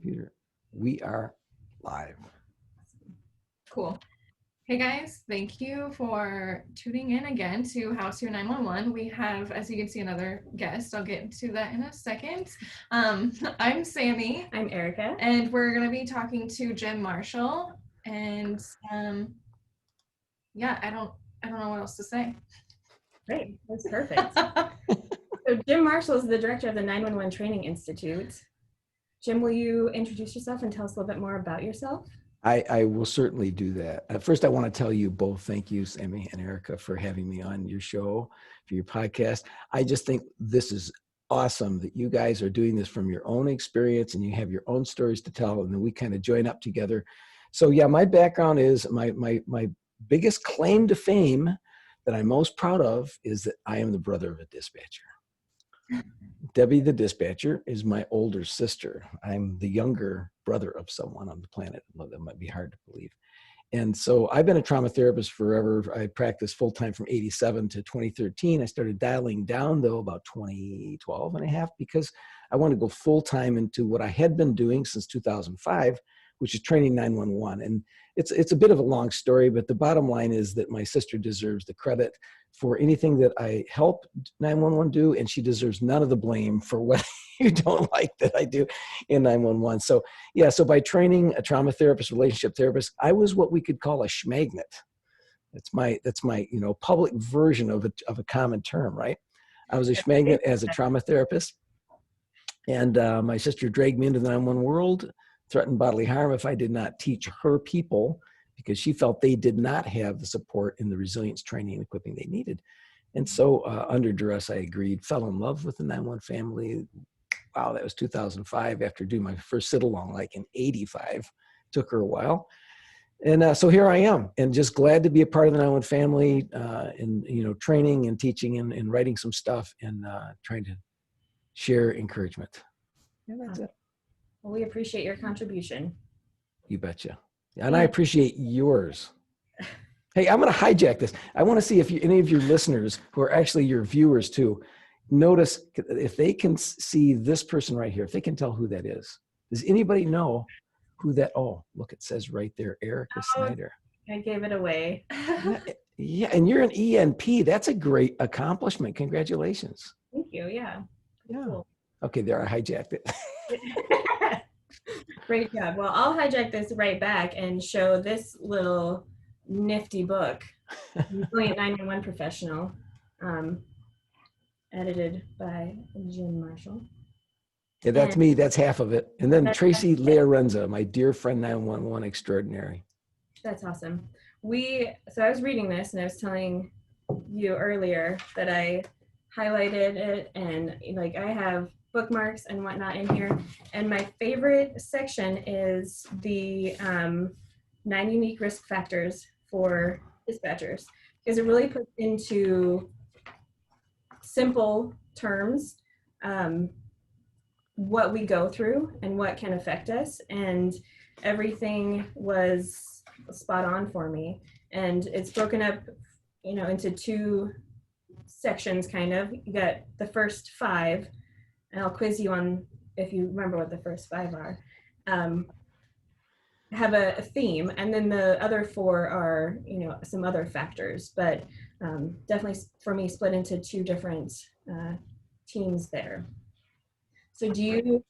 Computer. We are live. Cool. Hey guys, thank you for tuning in again to House Your 911. We have, as you can see, another guest. I'll get into that in a second. I'm Sammy. I'm Erica. And we're going to be talking to Jim Marshall. And yeah, I don't know what else to say. Great, that's perfect. So Jim Marshall is the director of the 911 Training Institute. Jim, will you introduce yourself and tell us a little bit more about yourself? I will certainly do that. First, I want to tell you both, thank you, Sami and Erica, for having me on your show, for your podcast. I just think this is awesome that you guys are doing this from your own experience and you have your own stories to tell, and then we kind of join up together. So yeah, my background is my biggest claim to fame that I'm most proud of is that I am the brother of a dispatcher. Debbie, the dispatcher, is my older sister. I'm the younger brother of someone on the planet. Well, that might be hard to believe. And so I've been a trauma therapist forever. I practiced full-time from 87 to 2013. I started dialing down, though, about 2012 and a half because I wanted to go full-time into what I had been doing since 2005, which is training 911. And it's a bit of a long story, but the bottom line is that my sister deserves the credit for anything that I help 911 do, and she deserves none of the blame for what you don't like that I do in 911. So yeah, so by training a trauma therapist, relationship therapist, I was what we could call a schmagnet. That's my public version of a common term, right? I was a schmagnet as a trauma therapist, and my sister dragged me into the 911 world, threatened bodily harm if I did not teach her people, because she felt they did not have the support and the resilience training and equipping they needed. And so under duress, I agreed, fell in love with the 911 family. Wow, that was 2005 after doing my first sit-along like in 85. Took her a while. And so here I am, and just glad to be a part of the 911 family and training and teaching and writing some stuff and trying to share encouragement. Yeah, that's it. Well, we appreciate your contribution. You betcha. And I appreciate yours. Hey, I'm going to hijack this. I want to see if any of your listeners, who are actually your viewers too, notice if they can see this person right here, if they can tell who that is. Does anybody know who that? Oh, look, it says right there, Erica Snyder. I gave it away. Yeah, and you're an ENP. That's a great accomplishment. Congratulations. Thank you. Yeah. Yeah. Cool. Okay, there, I hijacked it. Great job. Well, I'll hijack this right back and show this little nifty book, Brilliant 911 Professional, edited by Jim Marshall. Yeah, that's me. That's half of it. And then Tracy Leorenza, my dear friend 911 extraordinary. That's awesome. So I was reading this and I was telling you earlier that I highlighted it and like I have bookmarks and whatnot in here. And my favorite section is the 9 unique risk factors for dispatchers, because it really puts into simple terms what we go through and what can affect us. And everything was spot on for me. And it's broken up, into 2 sections kind of. You got the first 5, and I'll quiz you on if you remember what the first 5 are. Have a theme, and then the other 4 are, some other factors, but definitely for me split into 2 different teams there. So do you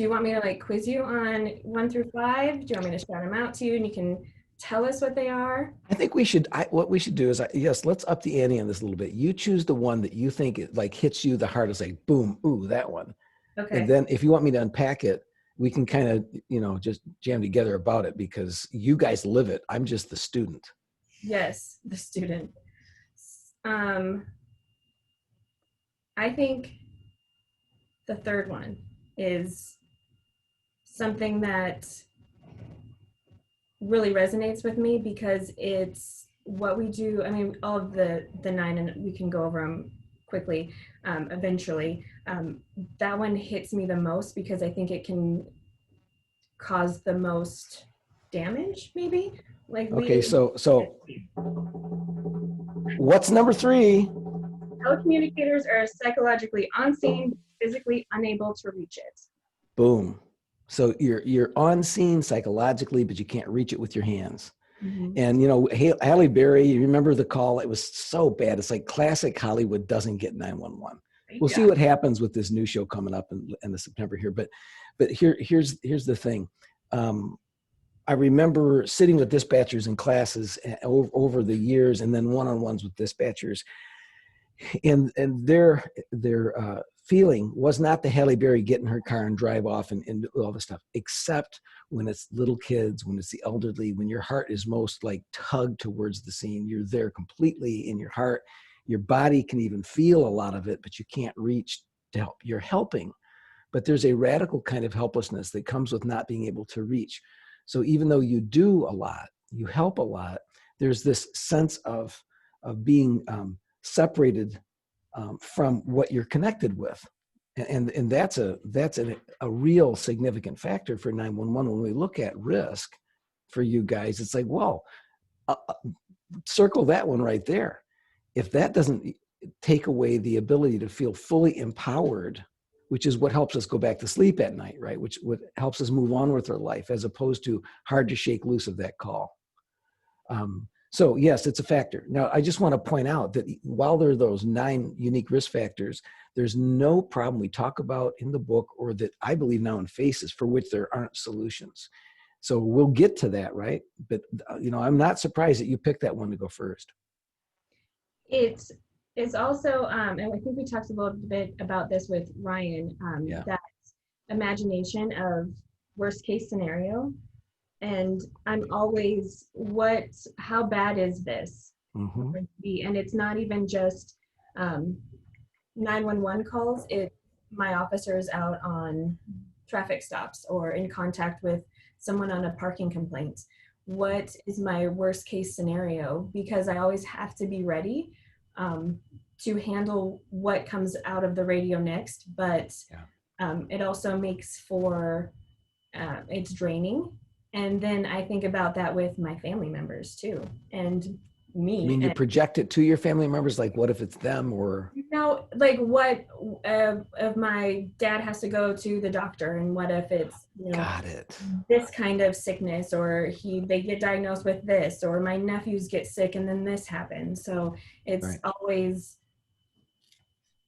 want me to like quiz you on 1 through 5? Do you want me to shout them out to you and you can tell us what they are? I think we should. What we should do is, yes, let's up the ante on this a little bit. You choose the one that you think like hits you the hardest, like boom, ooh, that one. Okay. And then if you want me to unpack it, we can kind of, just jam together about it because you guys live it. I'm just the student. Yes, the student. I think the third one is something that really resonates with me because it's what we do. I mean, all of the 9, and we can go over them quickly eventually. That one hits me the most because I think it can cause the most damage, maybe. Okay, so what's number 3? Telecommunicators are psychologically on scene, physically unable to reach it. Boom. So you're on scene psychologically, but you can't reach it with your hands. Mhm. And, you know, Halle Berry, you remember the call? It was so bad. It's like classic Hollywood doesn't get 911. We'll see what happens with this new show coming up in the September here. But here's the thing. I remember sitting with dispatchers in classes over the years, and then one-on-ones with dispatchers, and their feeling was not the Halle Berry get in her car and drive off and do all this stuff, except when it's little kids, when it's the elderly, when your heart is most like tugged towards the scene. You're there completely in your heart. Your body can even feel a lot of it, but you can't reach to help. You're helping, but there's a radical kind of helplessness that comes with not being able to reach. So even though you do a lot, you help a lot, there's this sense of being separated from what you're connected with. And that's a real significant factor for 911. When we look at risk for you guys, it's like, well, circle that one right there. If that doesn't take away the ability to feel fully empowered, which is what helps us go back to sleep at night, right? Which what helps us move on with our life, as opposed to hard to shake loose of that call. So yes, it's a factor. Now, I just want to point out that while there are those 9 unique risk factors, there's no problem we talk about in the book, or that I believe now in FACES, for which there aren't solutions. So we'll get to that, right? But you know, I'm not surprised that you picked that one to go first. It's also, and I think we talked a little bit about this with Ryan, Yeah. that imagination of worst case scenario. And I'm always, how bad is this? Mm-hmm. And it's not even just 911 calls. My officer is out on traffic stops or in contact with someone on a parking complaint. What is my worst case scenario? Because I always have to be ready to handle what comes out of the radio next. But it also makes for, it's draining. And then I think about that with my family members too, and me. I mean, you project it to your family members, like what if it's them, or like what if my dad has to go to the doctor, and what if it's got it, this kind of sickness, or they get diagnosed with this, or my nephews get sick and then this happens. So it's always,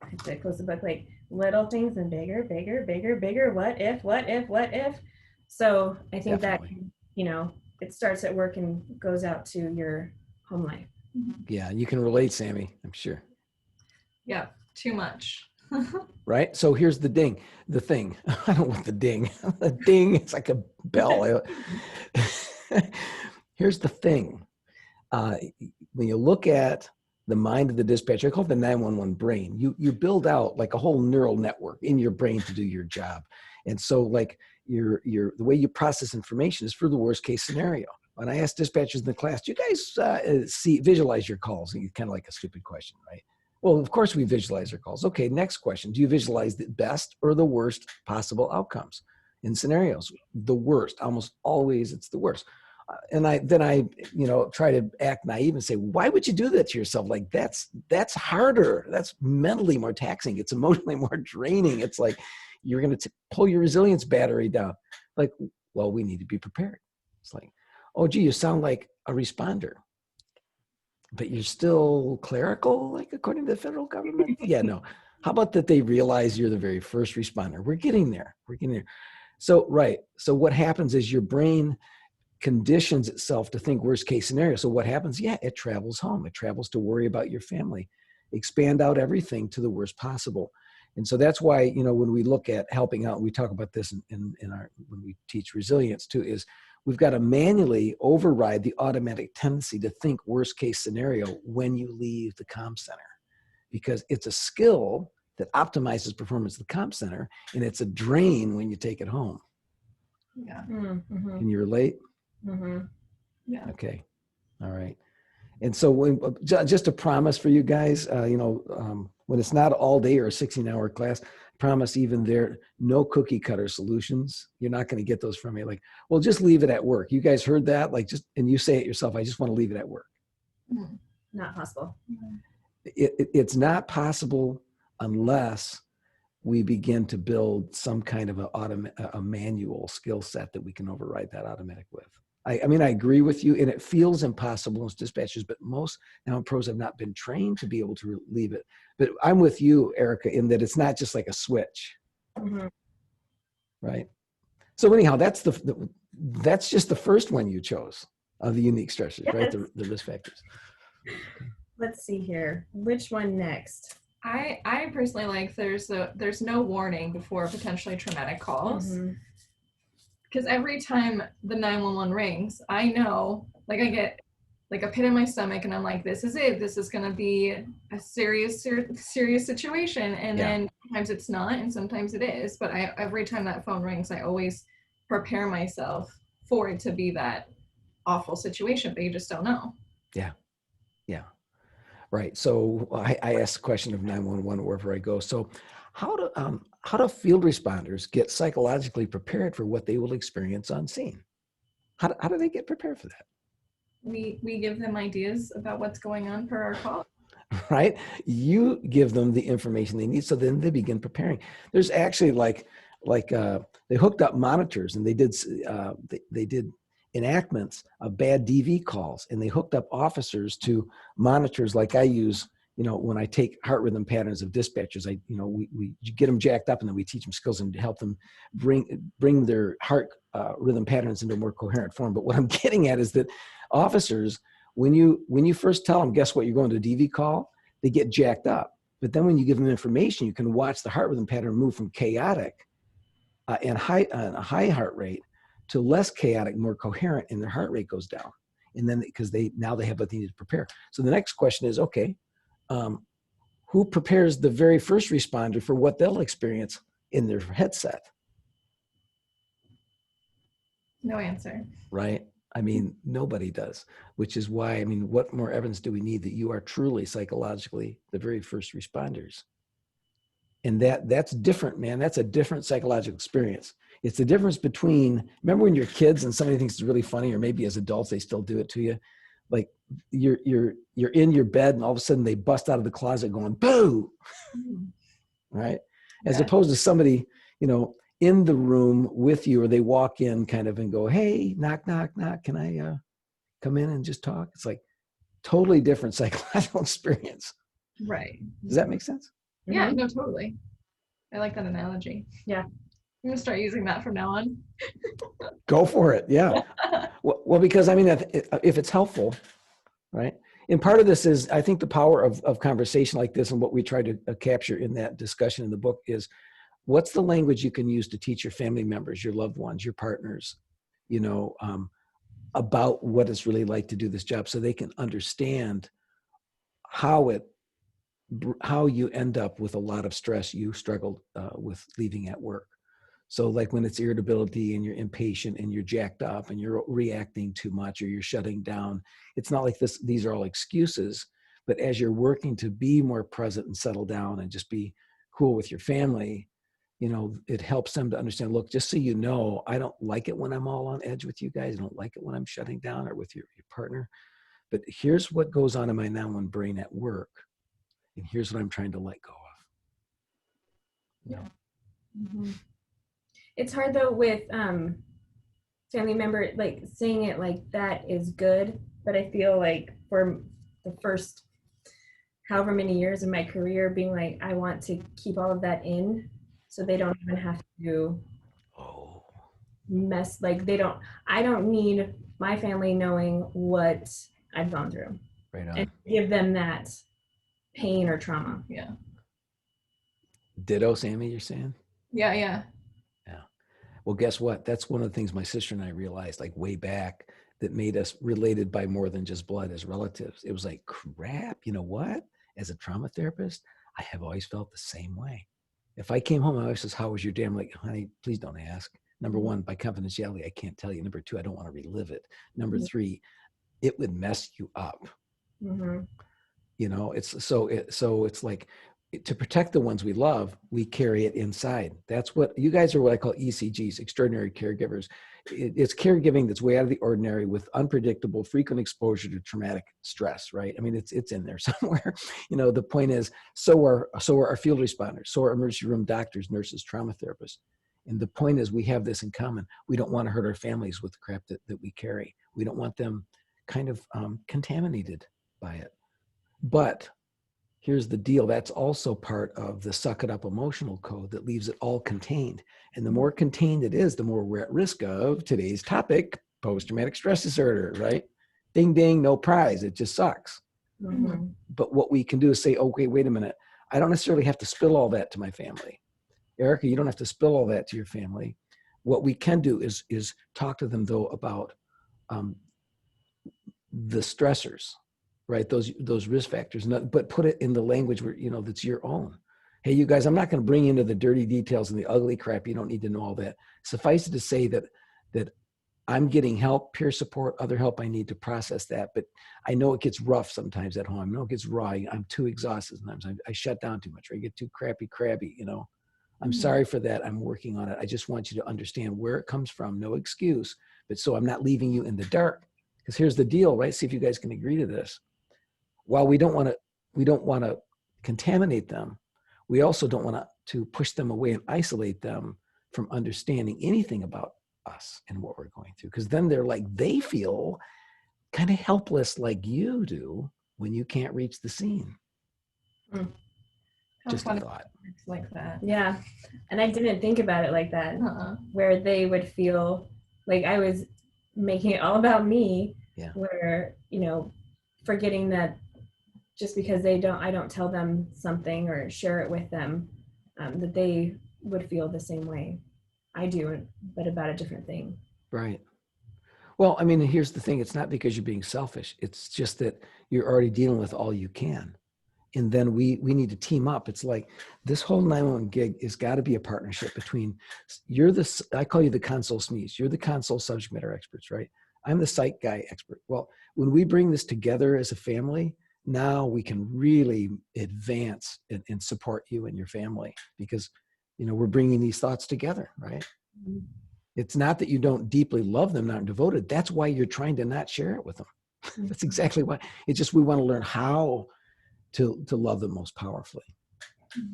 I have to close the book, like little things and bigger, what if. So I think that, it starts at work and goes out to your home life. Yeah, you can relate, Sammy, I'm sure. Yeah, too much. Right? So here's the thing. I don't want the ding. The ding, it's like a bell. Here's the thing. When you look at the mind of the dispatcher, I call it the 911 brain. You build out like a whole neural network in your brain to do your job. And so like the way you process information is for the worst case scenario. When I ask dispatchers in the class, do you guys visualize your calls? And it's kind of like a stupid question, right? Well, of course we visualize our calls. Okay, next question. Do you visualize the best or the worst possible outcomes in scenarios? The worst, almost always it's the worst. And I try to act naive and say, why would you do that to yourself? Like that's harder. That's mentally more taxing. It's emotionally more draining. It's like you're going to pull your resilience battery down. Like, well, we need to be prepared. It's like, oh, gee, you sound like a responder, but you're still clerical, like according to the federal government. Yeah, no. How about that they realize you're the very first responder? We're getting there. So, right. So what happens is your brain conditions itself to think worst case scenario. So what happens? Yeah, it travels home. It travels to worry about your family, expand out everything to the worst possible. And so that's why, when we look at helping out, we talk about this in when we teach resilience too, is we've got to manually override the automatic tendency to think worst case scenario when you leave the comm center, because it's a skill that optimizes performance of the comm center, and it's a drain when you take it home. Yeah. Mm-hmm. Can you relate? Mm-hmm. Yeah. Okay. All right. And so just a promise for you guys, when it's not all day or a 16-hour class, promise even there, no cookie cutter solutions. You're not going to get those from me. Like, well, just leave it at work. You guys heard that? And you say it yourself, I just want to leave it at work. Not possible. It's not possible unless we begin to build some kind of a manual skill set that we can override that automatic with. I mean, I agree with you, and it feels impossible as dispatchers, but most now pros have not been trained to be able to leave it. But I'm with you, Erica, in that it's not just like a switch, right? So anyhow, that's that's just the first one you chose of the unique stressors, Yes. right? The risk factors. Let's see here. Which one next? I personally like there's no warning before potentially traumatic calls. Because every time the 911 rings, I know, like I get like a pit in my stomach and I'm like, this is it. This is going to be a serious situation. And then sometimes it's not and sometimes it is. But every time that phone rings, I always prepare myself for it to be that awful situation, but you just don't know. Yeah. Yeah. Right. So I ask the question of 911 wherever I go. So how do field responders get psychologically prepared for what they will experience on scene? How do they get prepared for that? We give them ideas about what's going on per our call. Right? You give them the information they need, so then they begin preparing. There's actually they hooked up monitors and they did enactments of bad DV calls, and they hooked up officers to monitors like I use. You know, when I take heart rhythm patterns of dispatchers, we get them jacked up and then we teach them skills and help them bring their heart rhythm patterns into a more coherent form. But what I'm getting at is that officers, when you first tell them, guess what, you're going to a DV call, they get jacked up. But then when you give them information, you can watch the heart rhythm pattern move from chaotic and a high heart rate to less chaotic, more coherent, and their heart rate goes down. And then because now they have what they need to prepare. So the next question is, okay, who prepares the very first responder for what they'll experience in their headset? No answer. Right? I mean, nobody does, which is why, I mean, what more evidence do we need that you are truly psychologically the very first responders? And that's different, man. That's a different psychological experience. It's the difference between, remember when you're kids and somebody thinks it's really funny, or maybe as adults, they still do it to you. Like you're in your bed and all of a sudden they bust out of the closet going, boo, right? As opposed to somebody, in the room with you, or they walk in kind of and go, hey, knock, knock, knock. Can I come in and just talk? It's like totally different psychological experience. Right. Does that make sense? Yeah, no, totally. I like that analogy. Yeah. I'm going to start using that from now on. Go for it. Yeah. Well, because I mean, if it's helpful, right? And part of this is, I think the power of conversation like this and what we try to capture in that discussion in the book is, what's the language you can use to teach your family members, your loved ones, your partners, about what it's really like to do this job, so they can understand how you end up with a lot of stress you struggled with leaving at work. So like when it's irritability and you're impatient and you're jacked up and you're reacting too much or you're shutting down, it's not like these are all excuses, but as you're working to be more present and settle down and just be cool with your family, it helps them to understand, look, just so you know, I don't like it when I'm all on edge with you guys. I don't like it when I'm shutting down or with your partner. But here's what goes on in my now on brain at work. And here's what I'm trying to let go of. It's hard though with family member, like saying it like that is good, but I feel like for the first however many years of my career being like, I want to keep all of that in so they don't even have to mess, like I don't need my family knowing what I've gone through. Right on. And give them that pain or trauma. Yeah. Ditto, Sami, you're saying? Yeah. Yeah. Well, guess what? That's one of the things my sister and I realized, like way back, that made us related by more than just blood as relatives. It was like, crap, you know what? As a trauma therapist, I have always felt the same way. If I came home, my wife says, how was your day? I'm like, honey, please don't ask. Number one, by confidentiality, I can't tell you. Number two, I don't want to relive it. Number three, it would mess you up. It's like to protect the ones we love, we carry it inside. That's what you guys are, what I call ECGs, extraordinary caregivers. It's caregiving that's way out of the ordinary with unpredictable, frequent exposure to traumatic stress, right? I mean, it's in there somewhere. The point is, so are our field responders, so are emergency room doctors, nurses, trauma therapists. And the point is, we have this in common. We don't want to hurt our families with the crap that we carry. We don't want them kind of contaminated by it. But here's the deal. That's also part of the suck it up emotional code that leaves it all contained. And the more contained it is, the more we're at risk of today's topic, post-traumatic stress disorder, right? Ding, ding, no prize. It just sucks. Mm-hmm. But what we can do is say, okay, wait a minute. I don't necessarily have to spill all that to my family. Erica, you don't have to spill all that to your family. What we can do is talk to them, though, about the stressors, right? Those risk factors, but put it in the language where, that's your own. Hey, you guys, I'm not going to bring you into the dirty details and the ugly crap. You don't need to know all that. Suffice it to say that I'm getting help, peer support, other help I need to process that. But I know it gets rough sometimes at home. I know it gets raw. I'm too exhausted sometimes. I shut down too much, or I get too crabby. I'm sorry for that. I'm working on it. I just want you to understand where it comes from. No excuse. But so I'm not leaving you in the dark. Because here's the deal, right? See if you guys can agree to this. While we don't want to contaminate them, we also don't want to push them away and isolate them from understanding anything about us and what we're going through. Because then they feel kind of helpless like you do when you can't reach the scene. Just a thought. It's like that. Yeah. And I didn't think about it like that, where they would feel like I was making it all about me, where, forgetting that just because I don't tell them something or share it with them, that they would feel the same way I do, but about a different thing. Right. Well, I mean, here's the thing. It's not because you're being selfish. It's just that you're already dealing with all you can. And then we need to team up. It's like this whole 911 gig has got to be a partnership between, I call you the console SMEs. You're the console subject matter experts, right? I'm the psych guy expert. Well, when we bring this together as a family, now we can really advance and support you and your family because, we're bringing these thoughts together, right? Mm-hmm. It's not that you don't deeply love them, not devoted. That's why you're trying to not share it with them. Mm-hmm. That's exactly why. It's just we want to learn how to love them most powerfully.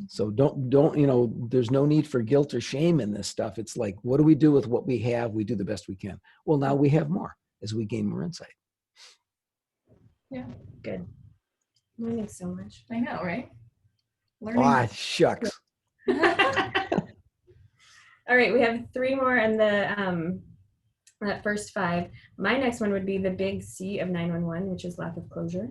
So don't, there's no need for guilt or shame in this stuff. It's like, what do we do with what we have? We do the best we can. Well, now we have more as we gain more insight. Yeah, good. Learning so much. I know, right? Learning. Shucks. All right, we have 3 more in the that first 5. My next one would be the big C of 911, which is lack of closure.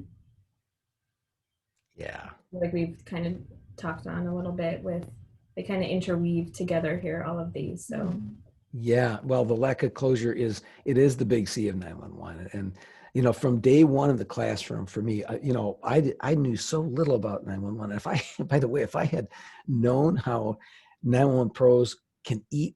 Yeah. Like we've kind of talked on a little bit with, they kind of interweave together here, all of these. So. Yeah. Well, the lack of closure is the big C of 911. And, from day one in the classroom for me, I knew so little about 911. If I had known how 911 pros can eat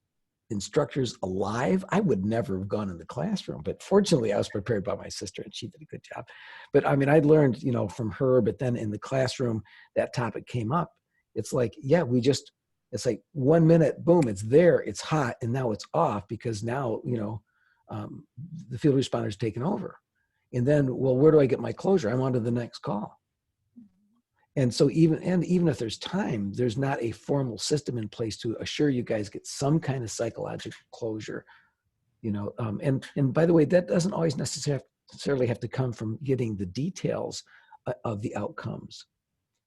instructors alive, I would never have gone in the classroom. But fortunately, I was prepared by my sister and she did a good job. But I mean, I'd learned, from her, but then in the classroom, that topic came up. It's like, it's like 1 minute, boom, it's there, it's hot, and now it's off because now, the field responder's taken over. And then, well, where do I get my closure? I'm on to the next call. And so even if there's time, there's not a formal system in place to assure you guys get some kind of psychological closure, and by the way, that doesn't always necessarily have to come from getting the details of the outcomes.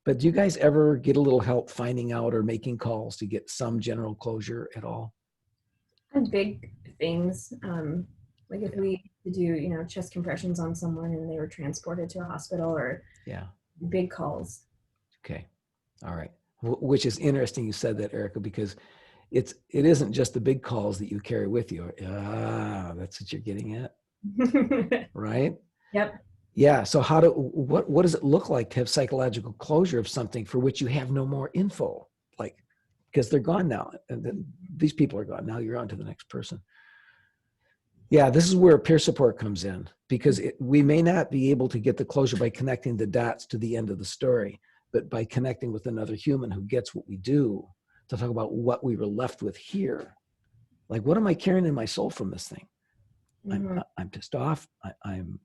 But do you guys ever get a little help finding out or making calls to get some general closure at all? And big things, like if we do, chest compressions on someone and they were transported to a hospital, or big calls. Okay. All right. Which is interesting you said that, Erica, because it isn't just the big calls that you carry with you. That's what you're getting at. Right? Yep. Yeah. So what does it look like to have psychological closure of something for which you have no more info? Like, because they're gone now, and then these people are gone. Now you're on to the next person. Yeah, this is where peer support comes in, because we may not be able to get the closure by connecting the dots to the end of the story, but by connecting with another human who gets what we do, to talk about what we were left with here. Like, what am I carrying in my soul from this thing? I'm pissed off. I'm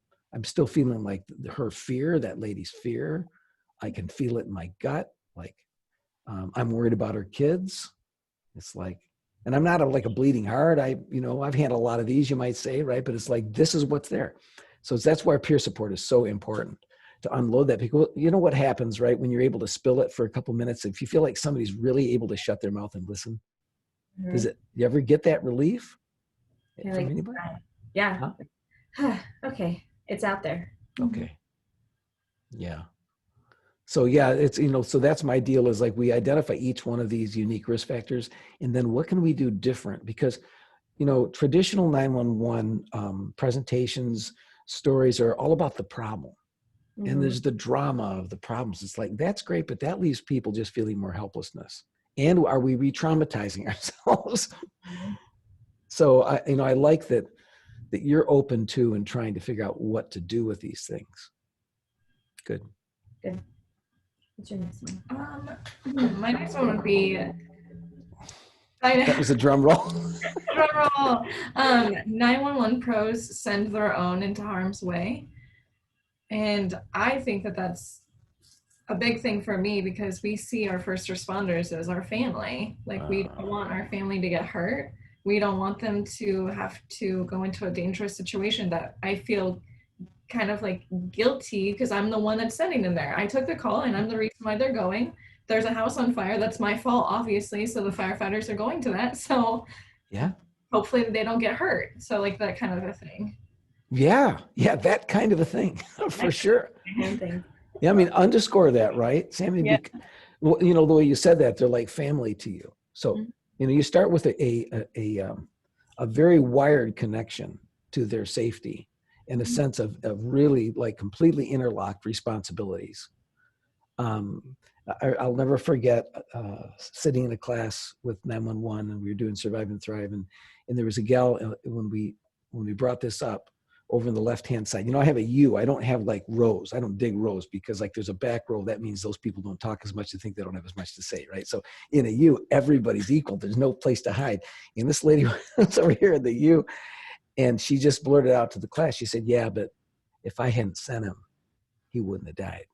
still feeling like her fear, that lady's fear. I can feel it in my gut. Like, I'm worried about her kids. It's like, and I'm not like a bleeding heart. I've handled a lot of these, you might say, right? But it's like, this is what's there. So that's why peer support is so important, to unload that. Because you know what happens, right? When you're able to spill it for a couple minutes, if you feel like somebody's really able to shut their mouth and listen, you ever get that relief from anybody? Yeah. Huh? Okay. It's out there. Okay. Yeah. So yeah, it's, so that's my deal, is like, we identify each one of these unique risk factors, and then what can we do different? Because, traditional 911 presentations, stories are all about the problem. And there's the drama of the problems. It's like, that's great, but that leaves people just feeling more helplessness. And are we re-traumatizing ourselves? So I like that you're open to and trying to figure out what to do with these things. Good. What's your next one? My next one would be. That was a drum roll. Drum roll. 911 pros send their own into harm's way, and I think that that's a big thing for me, because we see our first responders as our family. Like, we don't want our family to get hurt. We don't want them to have to go into a dangerous situation that I feel kind of like guilty, because I'm the one that's sending them there. I took the call and I'm the reason why they're going. There's a house on fire. That's my fault, obviously. So the firefighters are going to that. So yeah, hopefully they don't get hurt. So like that kind of a thing. Yeah, that kind of a thing, for sure. Yeah, I mean, underscore that, right, Sami? Yeah. Well, the way you said that, they're like family to you. So, you start with a very wired connection to their safety, and a sense of really like completely interlocked responsibilities. I'll never forget sitting in a class with 911, and we were doing Survive and Thrive, and there was a gal, when we brought this up, over in the left-hand side. I have a U. I don't have like rows. I don't dig rows, because like there's a back row. That means those people don't talk as much. They think they don't have as much to say, right? So in a U, everybody's equal. There's no place to hide. And this lady was over here in the U, and she just blurted out to the class. She said, "Yeah, but if I hadn't sent him, he wouldn't have died."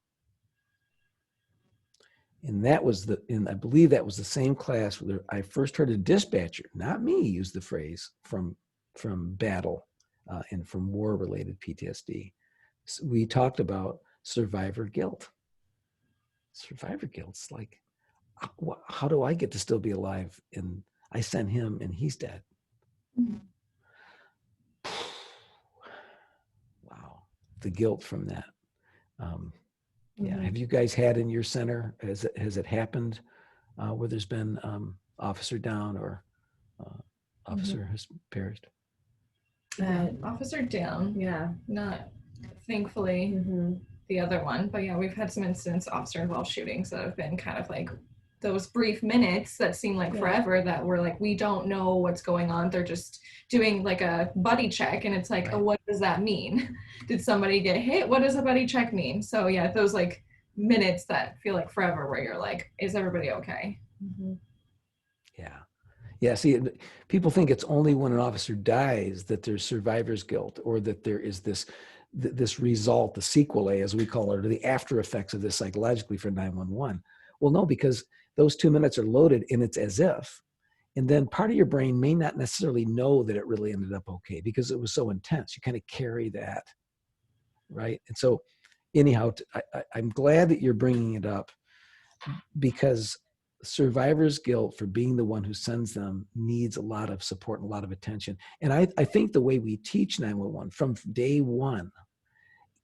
And I believe that was the same class where I first heard a dispatcher, not me, use the phrase from battle and from war-related PTSD. So we talked about survivor guilt. Survivor guilt's like, how do I get to still be alive? And I sent him and he's dead. Wow, the guilt from that. Yeah, have you guys had in your center, has it happened where there's been officer down or officer has perished? Officer down. Yeah. Not thankfully the other one, but yeah, we've had some incidents, officer involved shootings, that have been kind of like those brief minutes that seem like forever, that we're like, we don't know what's going on. They're just doing like a buddy check, and it's like, oh, what does that mean? Did somebody get hit? What does a buddy check mean? So yeah, those like minutes that feel like forever, where you're like, is everybody okay? Yeah, see, people think it's only when an officer dies that there's survivor's guilt, or that there is this result, the sequelae, as we call it, or the after effects of this psychologically for 911. Well, no, because those 2 minutes are loaded, and it's as if. And then part of your brain may not necessarily know that it really ended up okay, because it was so intense. You kind of carry that, right? And so anyhow, I'm glad that you're bringing it up, because survivor's guilt for being the one who sends them needs a lot of support and a lot of attention. And I think the way we teach 911 from day one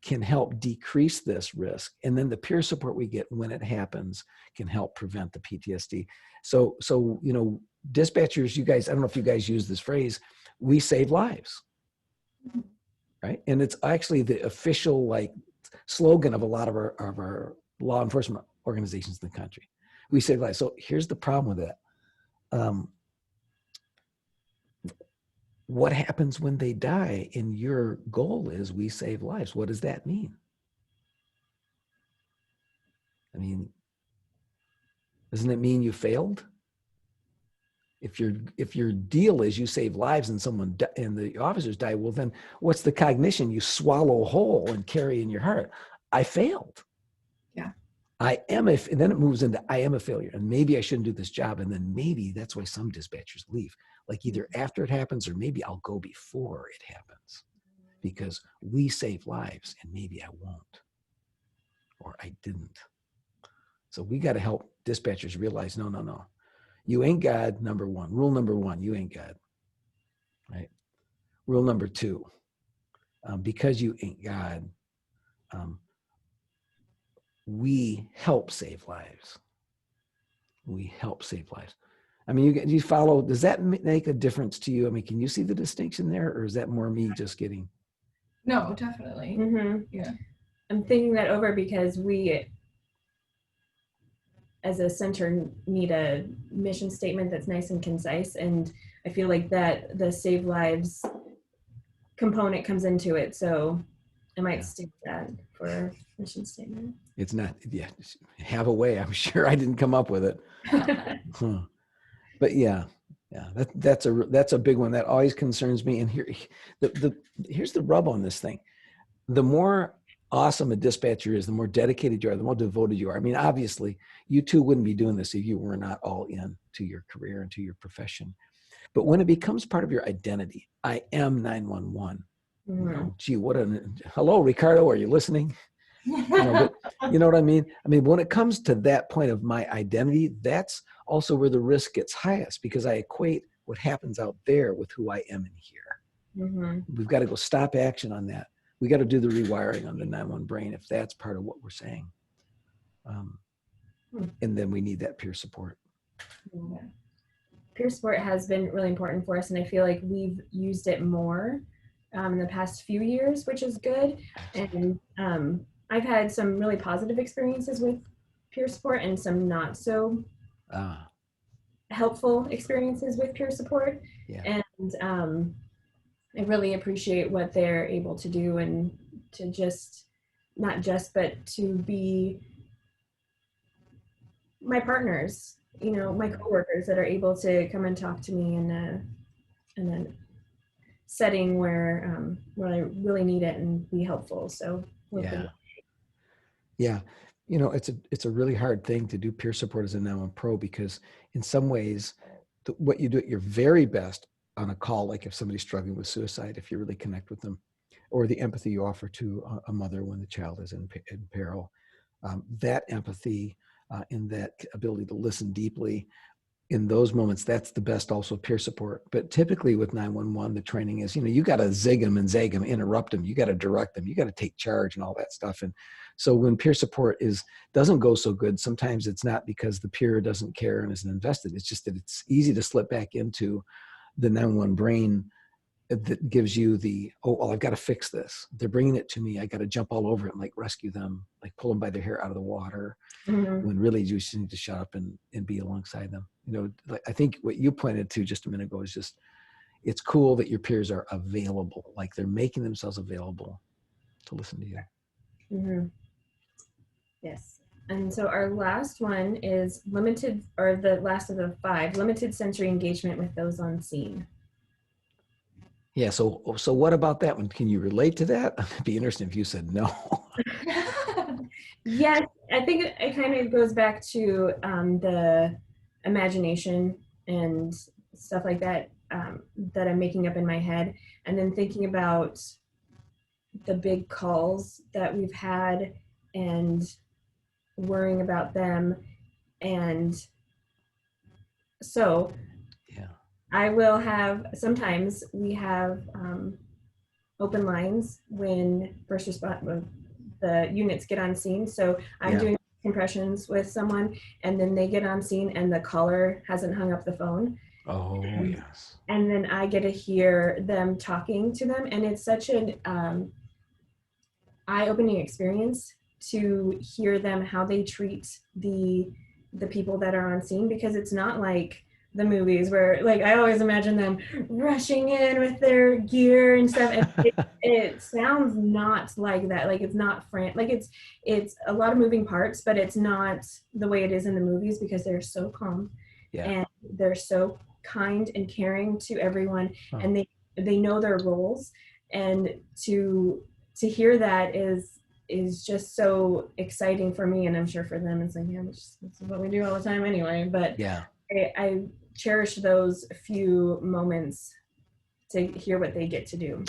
can help decrease this risk. And then the peer support we get when it happens can help prevent the PTSD. So dispatchers, you guys, I don't know if you guys use this phrase, we save lives, right? And it's actually the official like slogan of a lot of our law enforcement organizations in the country. We save lives. So here's the problem with that. What happens when they die? And your goal is we save lives. What does that mean? I mean, Doesn't it mean you failed? If your deal is you save lives and and the officers die, well, then what's the cognition you swallow whole and carry in your heart? I failed. Yeah. And then it moves into I am a failure, and maybe I shouldn't do this job. And then maybe that's why some dispatchers leave, like either after it happens or maybe I'll go before it happens, because we save lives and maybe I won't, or I didn't. So we got to help dispatchers realize, no. You ain't God, number one. Rule number one, you ain't God, right? Rule number two, because you ain't God, we help save lives. We help save lives. I mean, you follow, does that make a difference to you? I mean, can you see the distinction there, or is that more me just getting? No, definitely. Mm-hmm. Yeah. I'm thinking that over because we, as a center, need a mission statement that's nice and concise. And I feel like that the save lives component comes into it. So I might stick with that for a mission statement. It's not, have a way. I'm sure I didn't come up with it. Huh. But that's a big one that always concerns me. And here's the rub on this thing. The more awesome a dispatcher is, the more dedicated you are, the more devoted you are. I mean, obviously, you two wouldn't be doing this if you were not all in to your career and to your profession. But when it becomes part of your identity, I am 911. Mm-hmm. Gee, hello, Ricardo, are you listening? But you know what I mean? I mean, when it comes to that point of my identity, that's also where the risk gets highest, because I equate what happens out there with who I am in here. Mm-hmm. We've got to go stop action on that. We got to do the rewiring on the 911 brain if that's part of what we're saying. And then we need that peer support. Yeah. Peer support has been really important for us, and I feel like we've used it more in the past few years, which is good. And I've had some really positive experiences with peer support and some not so helpful experiences with peer support. Yeah. And I really appreciate what they're able to do, and to but to be my partners, my coworkers that are able to come and talk to me in a setting where I really need it and be helpful. So yeah, it's a really hard thing to do peer support as a 911 pro, because in some ways, what you do at your very best on a call, like if somebody's struggling with suicide, if you really connect with them, or the empathy you offer to a mother when the child is in peril, that empathy and that ability to listen deeply in those moments, that's the best also peer support. But typically with 911, the training is, you got to zig them and zag them, interrupt them. You got to direct them. You got to take charge and all that stuff. And so when peer support doesn't go so good, sometimes it's not because the peer doesn't care and isn't invested. It's just that it's easy to slip back into the 911 brain that gives you I've got to fix this. They're bringing it to me. I got to jump all over it and like rescue them, like pull them by their hair out of the water. Mm-hmm. When really you just need to shut up and be alongside them. Like I think what you pointed to just a minute ago is just, it's cool that your peers are available. Like they're making themselves available to listen to you. Mm-hmm. Yes. And so our last one is limited, or the last of the 5, limited sensory engagement with those on scene. Yeah. So what about that one? Can you relate to that? It'd be interesting if you said no. Yes, I think it kind of goes back to the imagination and stuff like that that I'm making up in my head, and then thinking about the big calls that we've had and worrying about them. And so sometimes we have open lines when the units get on scene. So I'm doing compressions with someone, and then they get on scene and the caller hasn't hung up the phone. Oh, yes. And then I get to hear them talking to them. And it's such an eye-opening experience to hear them, how they treat the people that are on scene, because it's not like the movies where like I always imagine them rushing in with their gear and stuff, and it sounds not like that. Like it's not like it's a lot of moving parts, but it's not the way it is in the movies because they're so calm and they're so kind and caring to everyone, and they know their roles, and to hear that is just so exciting for me, and I'm sure for them it's like, yeah, this is what we do all the time anyway. But I cherish those few moments to hear what they get to do.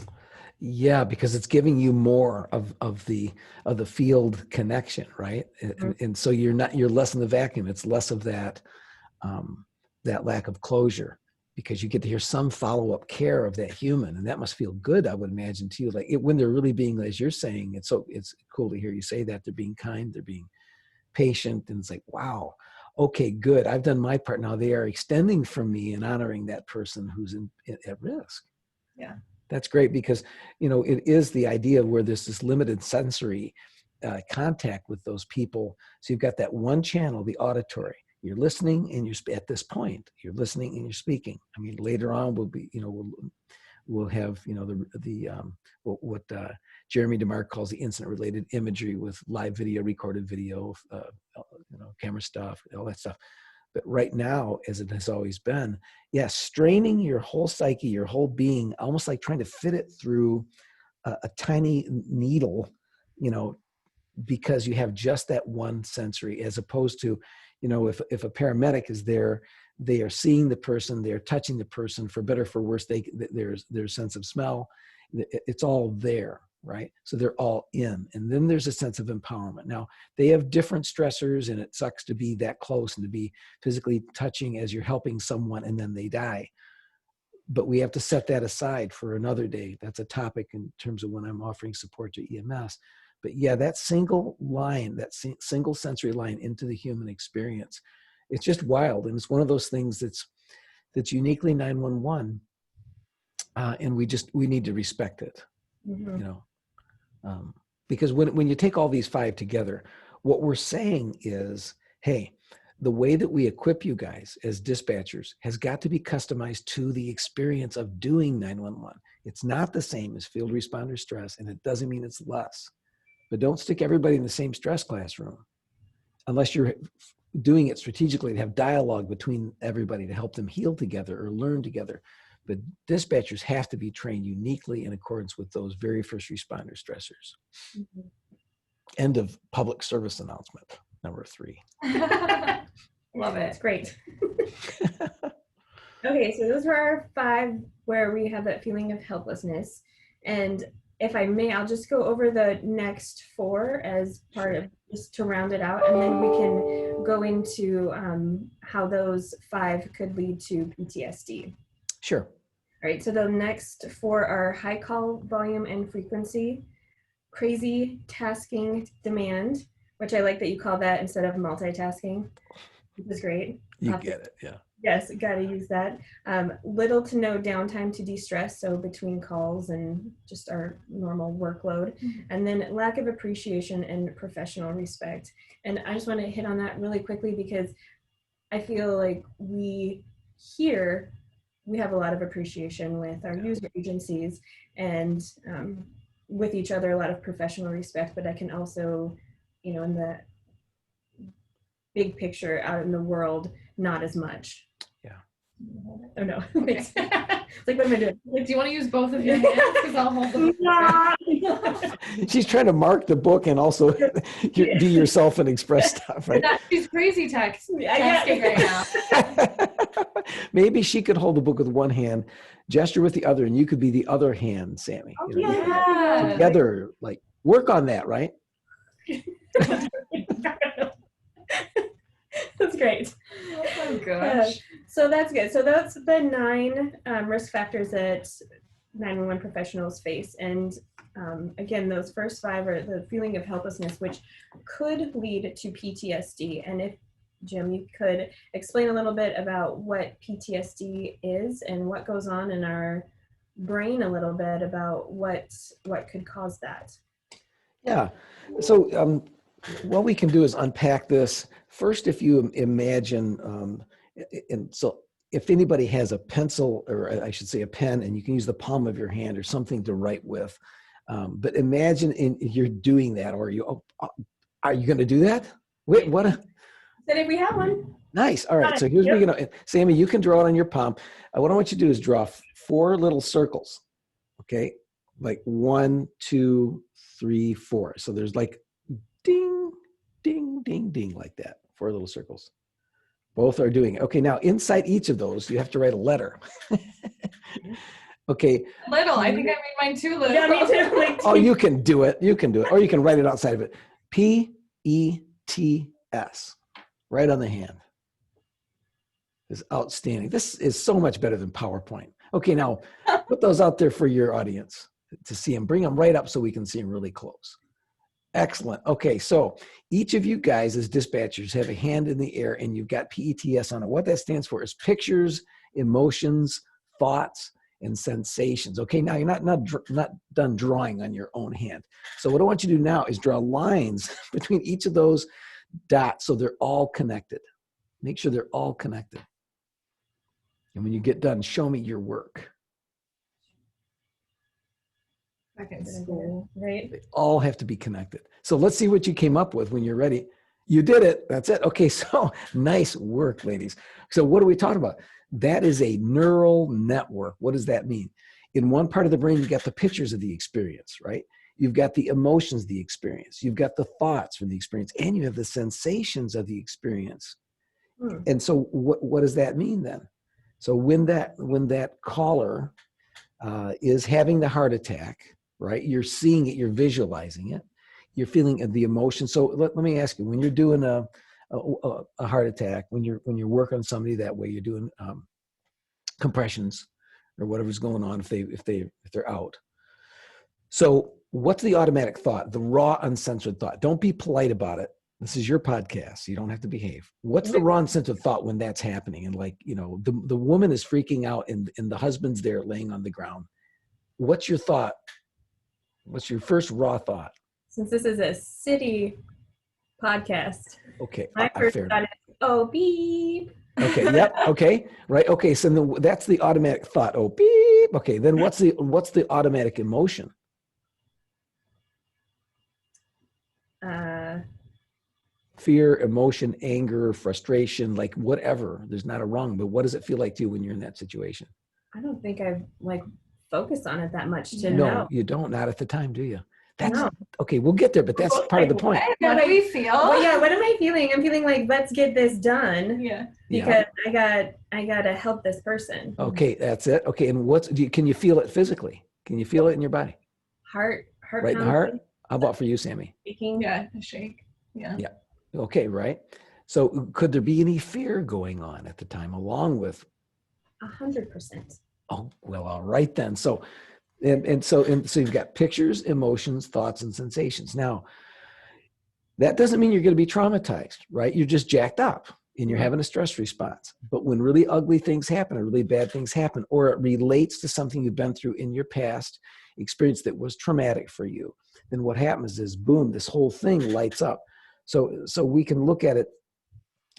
Yeah, because it's giving you more of the field connection, right? And so you're less in the vacuum. It's less of that that lack of closure, because you get to hear some follow-up care of that human, and that must feel good, I would imagine, to you. Like when they're really being, as you're saying, it's cool to hear you say that they're being kind, they're being patient, and it's like, wow, okay, good. I've done my part. Now they are extending from me and honoring that person who's at risk. Yeah. That's great, because, it is the idea where there's this limited sensory contact with those people. So you've got that one channel, the auditory. You're listening, and at this point, you're listening and you're speaking. I mean, later on we'll have, what Jeremy DeMarc calls the incident-related imagery with live video, recorded video, camera stuff, all that stuff. But right now, as it has always been, straining your whole psyche, your whole being, almost like trying to fit it through a tiny needle, because you have just that one sensory, as opposed to, if a paramedic is there, they are seeing the person, they're touching the person, for better or for worse, there's their sense of smell, it's all there, right? So they're all in. And then there's a sense of empowerment. Now, they have different stressors, and it sucks to be that close and to be physically touching as you're helping someone and then they die. But we have to set that aside for another day. That's a topic in terms of when I'm offering support to EMS. But that single line, that single sensory line into the human experience, it's just wild. And it's one of those things that's uniquely 911. And we need to respect it, because when you take all these five together, what we're saying is, hey, the way that we equip you guys as dispatchers has got to be customized to the experience of doing 911. It's not the same as field responder stress, and it doesn't mean it's less. But don't stick everybody in the same stress classroom unless you're doing it strategically to have dialogue between everybody to help them heal together or learn together. But dispatchers have to be trained uniquely in accordance with those very first responder stressors. Mm-hmm. End of public service announcement, number 3. Love it. It's great. Okay, so those were our 5 where we have that feeling of helplessness. And if I may, I'll just go over the next 4 as part of, just to round it out, and then we can go into how those 5 could lead to PTSD. Sure. All right, so the next 4 are high call volume and frequency, crazy tasking demand, which I like that you call that instead of multitasking, which is great. You get it, yeah. Yes, got to use that. Little to no downtime to de-stress, so between calls and just our normal workload. And then lack of appreciation and professional respect. And I just want to hit on that really quickly, because I feel like we have a lot of appreciation with our user agencies and with each other, a lot of professional respect, but I can also, in the big picture out in the world, not as much. Yeah. Oh no. It's like, what am I doing? Like, do you want to use both of your hands? Because I'll hold them. She's trying to mark the book and also do yourself and express stuff, right? She's crazy tasking right now. Maybe she could hold the book with one hand, gesture with the other, and you could be the other hand, Sami. Oh, Together, like, work on that, right? That's great. Oh gosh. So that's good. So that's the 9 risk factors that 911 professionals face. And again, those first 5 are the feeling of helplessness, which could lead to PTSD. And if, Jim, you could explain a little bit about what PTSD is and what goes on in our brain a little bit about what could cause that. Yeah. So what we can do is unpack this. First, if you imagine, and so if anybody has a pencil, or I should say a pen, and you can use the palm of your hand or something to write with. But imagine you're doing that, or are you going to do that? Wait, what? Said if we have one. Nice. All right. Got So it. here's what Yep. you're going to, Sammy, you can draw it on your palm. What I want you to do is draw 4 little circles. Okay. Like 1, 2, 3, 4. So there's like ding, ding, ding, ding, like that. 4 little circles. Both are doing it. Okay. Now inside each of those, you have to write a letter. Okay. Little. I think I made mine too little. Yeah, me too. Like, Oh, you can do it. You can do it. Or you can write it outside of it. PETS. Right on the hand. Is outstanding. This is so much better than PowerPoint. Okay, now put those out there for your audience to see them. Bring them right up so we can see them really close. Excellent. Okay, so each of you guys as dispatchers have a hand in the air and you've got PETS on it. What that stands for is pictures, emotions, thoughts, and sensations. Okay, now you're not done drawing on your own hand. So what I want you to do now is draw lines between each of those dots so they're all connected. Make sure they're all connected. And when you get done, show me your work. Back in school. right? They all have to be connected. So let's see what you came up with when you're ready. You did it. That's it. Okay, so nice work, ladies. So what are we talking about? That is a neural network. What does that mean? In one part of the brain, you got the pictures of the experience, right? You've got the emotions of the experience. You've got the thoughts from the experience, and you have the sensations of the experience. And so what does that mean then? So when that caller is having the heart attack, right? You're seeing it, you're visualizing it, you're feeling the emotion. So let me ask you, when you're doing a heart attack, when you're working on somebody that way, you're doing compressions or whatever's going on if they're out. So what's the automatic thought? The raw, uncensored thought. Don't be polite about it. This is your podcast. You don't have to behave. What's the raw uncensored thought when that's happening? And like, the woman is freaking out and the husband's there laying on the ground. What's your thought? What's your first raw thought? Since this is a city podcast, Okay. my first thought is, oh, beep. Okay. Yep. Okay. Right. Okay. So that's the automatic thought. Oh, beep. Okay. Then what's the automatic emotion? Fear, emotion, anger, frustration, like whatever. There's not a wrong, but what does it feel like to you when you're in that situation? I don't think I've focused on it that much to No, know. you don't. Not at the time, do you? That's No. okay. We'll get there, but that's part of the point. What do we feel? Well, yeah, what am I feeling? I'm feeling like, let's get this done. Yeah. Because I gotta help this person. Okay, that's it. Okay, and can you feel it physically? Can you feel it in your body? Heart Right in the heart? How about for you, Sami? Speaking. Yeah, a shake. Yeah. Yeah. Okay, right. So could there be any fear going on at the time along with? 100%. Oh, well, all right then. So so you've got pictures, emotions, thoughts, and sensations. Now, that doesn't mean you're going to be traumatized, right? You're just jacked up and you're having a stress response. But when really ugly things happen or really bad things happen, or it relates to something you've been through in your past experience that was traumatic for you, then what happens is, boom, this whole thing lights up. So we can look at it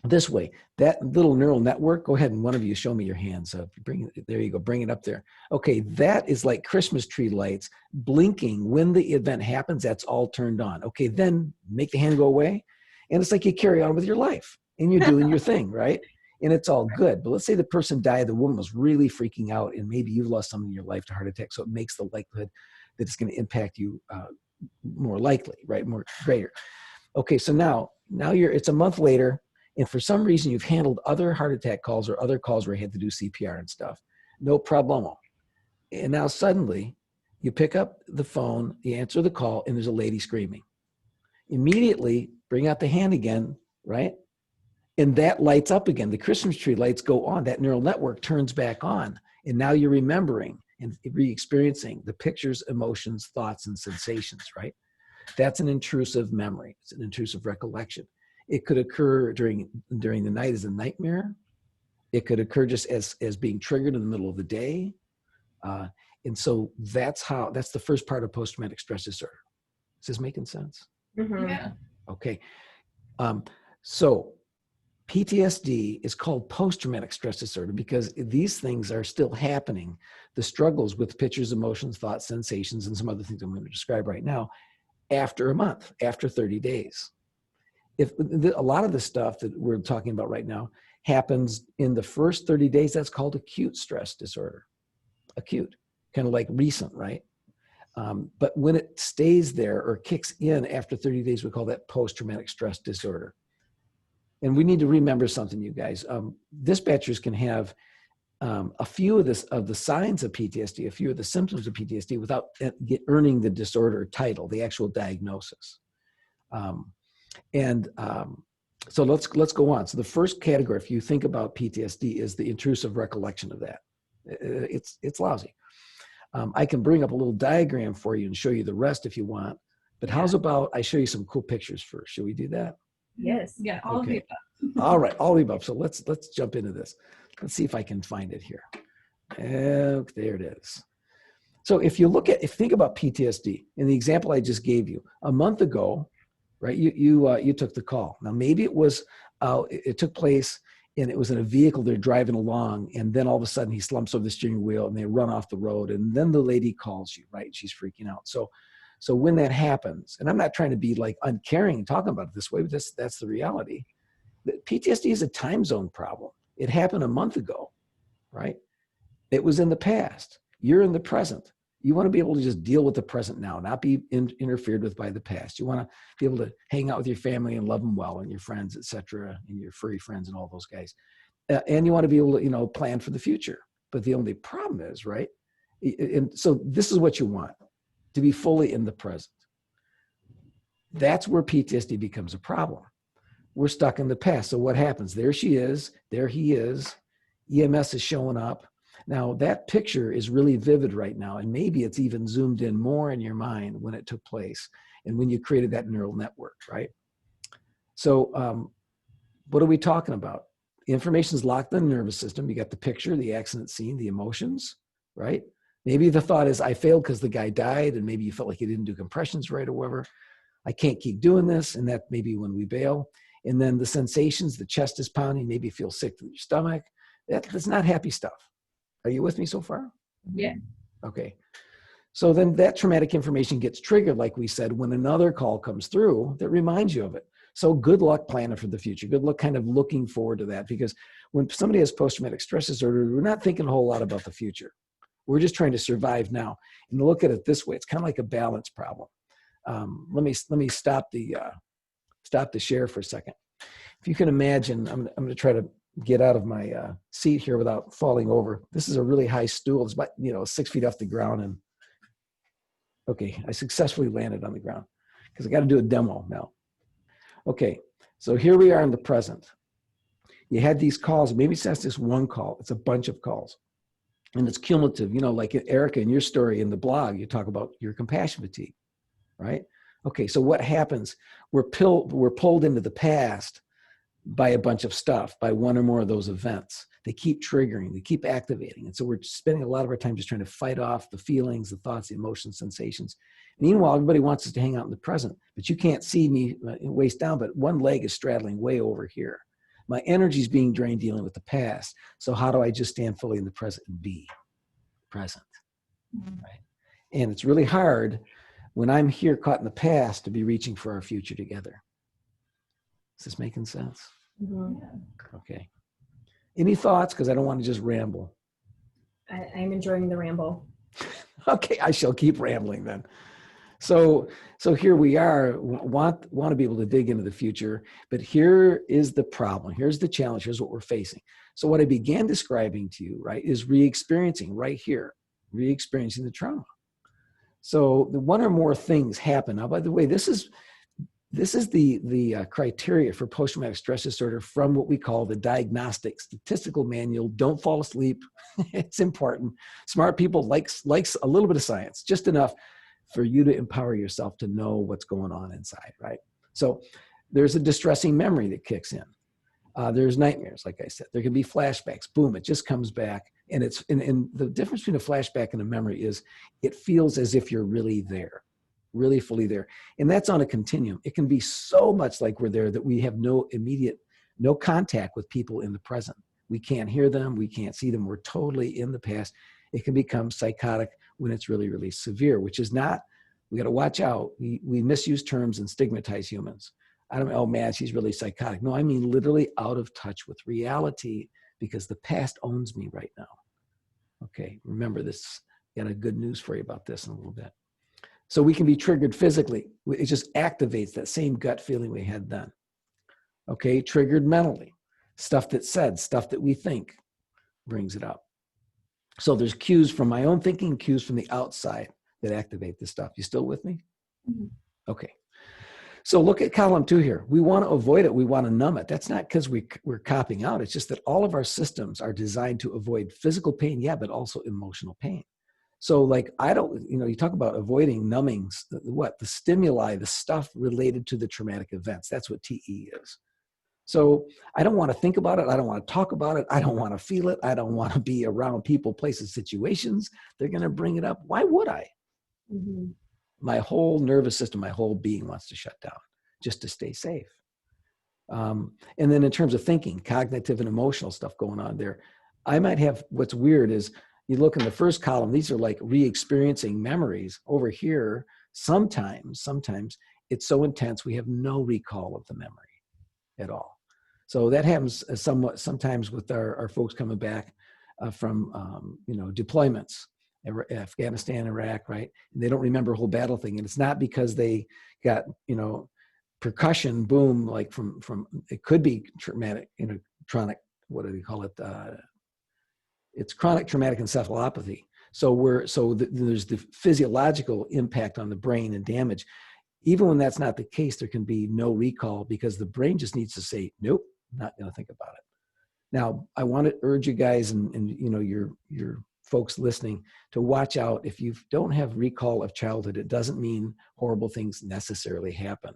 this way. That little neural network, go ahead and one of you show me your hands up. There you go, bring it up there. Okay, that is like Christmas tree lights blinking when the event happens, that's all turned on. Okay, then make the hand go away, and it's like you carry on with your life, and you're doing your thing, right? And it's all good. But let's say the person died, the woman was really freaking out, and maybe you've lost someone in your life to heart attack, so it makes the likelihood that it's going to impact you more likely, right? More greater. Okay, so now it's a month later, and for some reason you've handled other heart attack calls or other calls where you had to do CPR and stuff. No problemo. And now suddenly you pick up the phone, you answer the call, and there's a lady screaming. Immediately bring out the hand again, right? And that lights up again. The Christmas tree lights go on. That neural network turns back on. And now you're remembering and re-experiencing the pictures, emotions, thoughts, and sensations, right? That's an intrusive memory. It's an intrusive recollection. It could occur during the night as a nightmare. It could occur just as being triggered in the middle of the day. And so that's the first part of post-traumatic stress disorder. Is this making sense? Mm-hmm. Yeah. Okay. So PTSD is called post-traumatic stress disorder because these things are still happening. The struggles with pictures, emotions, thoughts, sensations, and some other things I'm going to describe right now after a month, after 30 days. If a lot of the stuff that we're talking about right now happens in the first 30 days, that's called acute stress disorder. Acute, kind of like recent, right? But when it stays there or kicks in after 30 days, we call that post-traumatic stress disorder. And we need to remember something, you guys. Dispatchers can have a few of the signs of PTSD, a few of the symptoms of PTSD without earning the disorder title, the actual diagnosis. So let's go on. So the first category, if you think about PTSD, is the intrusive recollection of that. It's lousy. I can bring up a little diagram for you and show you the rest if you want. But how's about I show you some cool pictures first? Should we do that? Yes. Yeah, all of the Okay. above. All right, all of the above. So let's jump into this. Let's see if I can find it here. There it is. So if you think about PTSD in the example I just gave you, a month ago, right? You took the call. Now maybe it was it took place and it was in a vehicle they're driving along, and then all of a sudden he slumps over the steering wheel and they run off the road, and then the lady calls you, right? She's freaking out. So when that happens, and I'm not trying to be like uncaring and talking about it this way, but that's the reality. PTSD is a time zone problem. It happened a month ago, right? It was in the past. You're in the present. You want to be able to just deal with the present now, not be interfered with by the past. You want to be able to hang out with your family and love them well, and your friends, et cetera, and your furry friends and all those guys. And you want to be able to, plan for the future. But the only problem is, right? And so this is what you want, to be fully in the present. That's where PTSD becomes a problem. We're stuck in the past. So what happens? There she is. There he is. EMS is showing up. Now, that picture is really vivid right now, and maybe it's even zoomed in more in your mind when it took place and when you created that neural network, right? So what are we talking about? Information is locked in the nervous system. You got the picture, the accident scene, the emotions, right? Maybe the thought is, I failed because the guy died, and maybe you felt like you didn't do compressions right or whatever. I can't keep doing this, and that may be when we bail. And then the sensations, the chest is pounding, maybe you feel sick to your stomach. That's not happy stuff. Are you with me so far? Yeah. Okay. So then that traumatic information gets triggered, like we said, when another call comes through that reminds you of it. So good luck planning for the future. Good luck kind of looking forward to that, because when somebody has post-traumatic stress disorder, we're not thinking a whole lot about the future. We're just trying to survive now. And to look at it this way, it's kind of like a balance problem. Let me stop the share for a second. If you can imagine, I'm going to try to get out of my seat here without falling over. This is a really high stool. It's about 6 feet off the ground, and okay, I successfully landed on the ground because I got to do a demo now. Okay, so here we are in the present. You had these calls. Maybe it's not just one call. It's a bunch of calls, and it's cumulative. Like Erica, in your story in the blog, you talk about your compassion fatigue, right? Okay, so what happens? We're pulled into the past by a bunch of stuff, by one or more of those events. They keep triggering, they keep activating. And so we're spending a lot of our time just trying to fight off the feelings, the thoughts, the emotions, sensations. Meanwhile, everybody wants us to hang out in the present, but you can't see me waist down, but one leg is straddling way over here. My energy is being drained dealing with the past. So how do I just stand fully in the present and be present? Right? And it's really hard when I'm here caught in the past to be reaching for our future together. Is this making sense? Mm-hmm. Okay. Any thoughts? Because I don't want to just ramble. I'm enjoying the ramble. Okay, I shall keep rambling then. So here we are, want to be able to dig into the future, but here is the problem. Here's the challenge. Here's what we're facing. So what I began describing to you, right, is re-experiencing right here, re-experiencing the trauma. So the one or more things happen. Now, by the way, this is the criteria for post-traumatic stress disorder from what we call the Diagnostic Statistical Manual. Don't fall asleep. It's important. Smart people likes a little bit of science, just enough for you to empower yourself to know what's going on inside, right? So there's a distressing memory that kicks in. There's nightmares, like I said. There can be flashbacks. Boom, it just comes back. And and the difference between a flashback and a memory is it feels as if you're really there, really fully there. And that's on a continuum. It can be so much like we're there that we have no immediate No contact with people in the present. We can't hear them. We can't see them. We're totally in the past. It can become psychotic when it's really, really severe, which is not, we got to watch out. We misuse terms and stigmatize humans. I don't, oh man, she's really psychotic. No, I mean literally out of touch with reality because the past owns me right now. Okay, remember this. Got a good news for you about this in a little bit. So we can be triggered physically. It just activates that same gut feeling we had then. Okay, triggered mentally. Stuff that's said, stuff that we think brings it up. So there's cues from my own thinking, cues from the outside that activate this stuff. You still with me? Mm-hmm. Okay. So look at column 2 here. We want to avoid it. We want to numb it. That's not because we're copping out. It's just that all of our systems are designed to avoid physical pain, yeah, but also emotional pain. So like, I don't, you talk about avoiding numbing, what? The stimuli, the stuff related to the traumatic events. That's what TE is. So I don't want to think about it. I don't want to talk about it. I don't want to feel it. I don't want to be around people, places, situations. They're going to bring it up. Why would I? Mm-hmm. My whole nervous system, my whole being wants to shut down just to stay safe. And then in terms of thinking, cognitive and emotional stuff going on there, I might have, what's weird is you look in the first column, these are like re-experiencing memories. Over here, sometimes it's so intense we have no recall of the memory at all. So that happens sometimes with our folks coming back from deployments, Afghanistan, Iraq, right? And they don't remember a whole battle thing, and it's not because they got percussion boom like from it could be traumatic, chronic, what do they call it? It's chronic traumatic encephalopathy. So there's the physiological impact on the brain and damage. Even when that's not the case, there can be no recall because the brain just needs to say, nope, not going to think about it. Now, I want to urge you guys and your folks listening to watch out. If you don't have recall of childhood, it doesn't mean horrible things necessarily happen.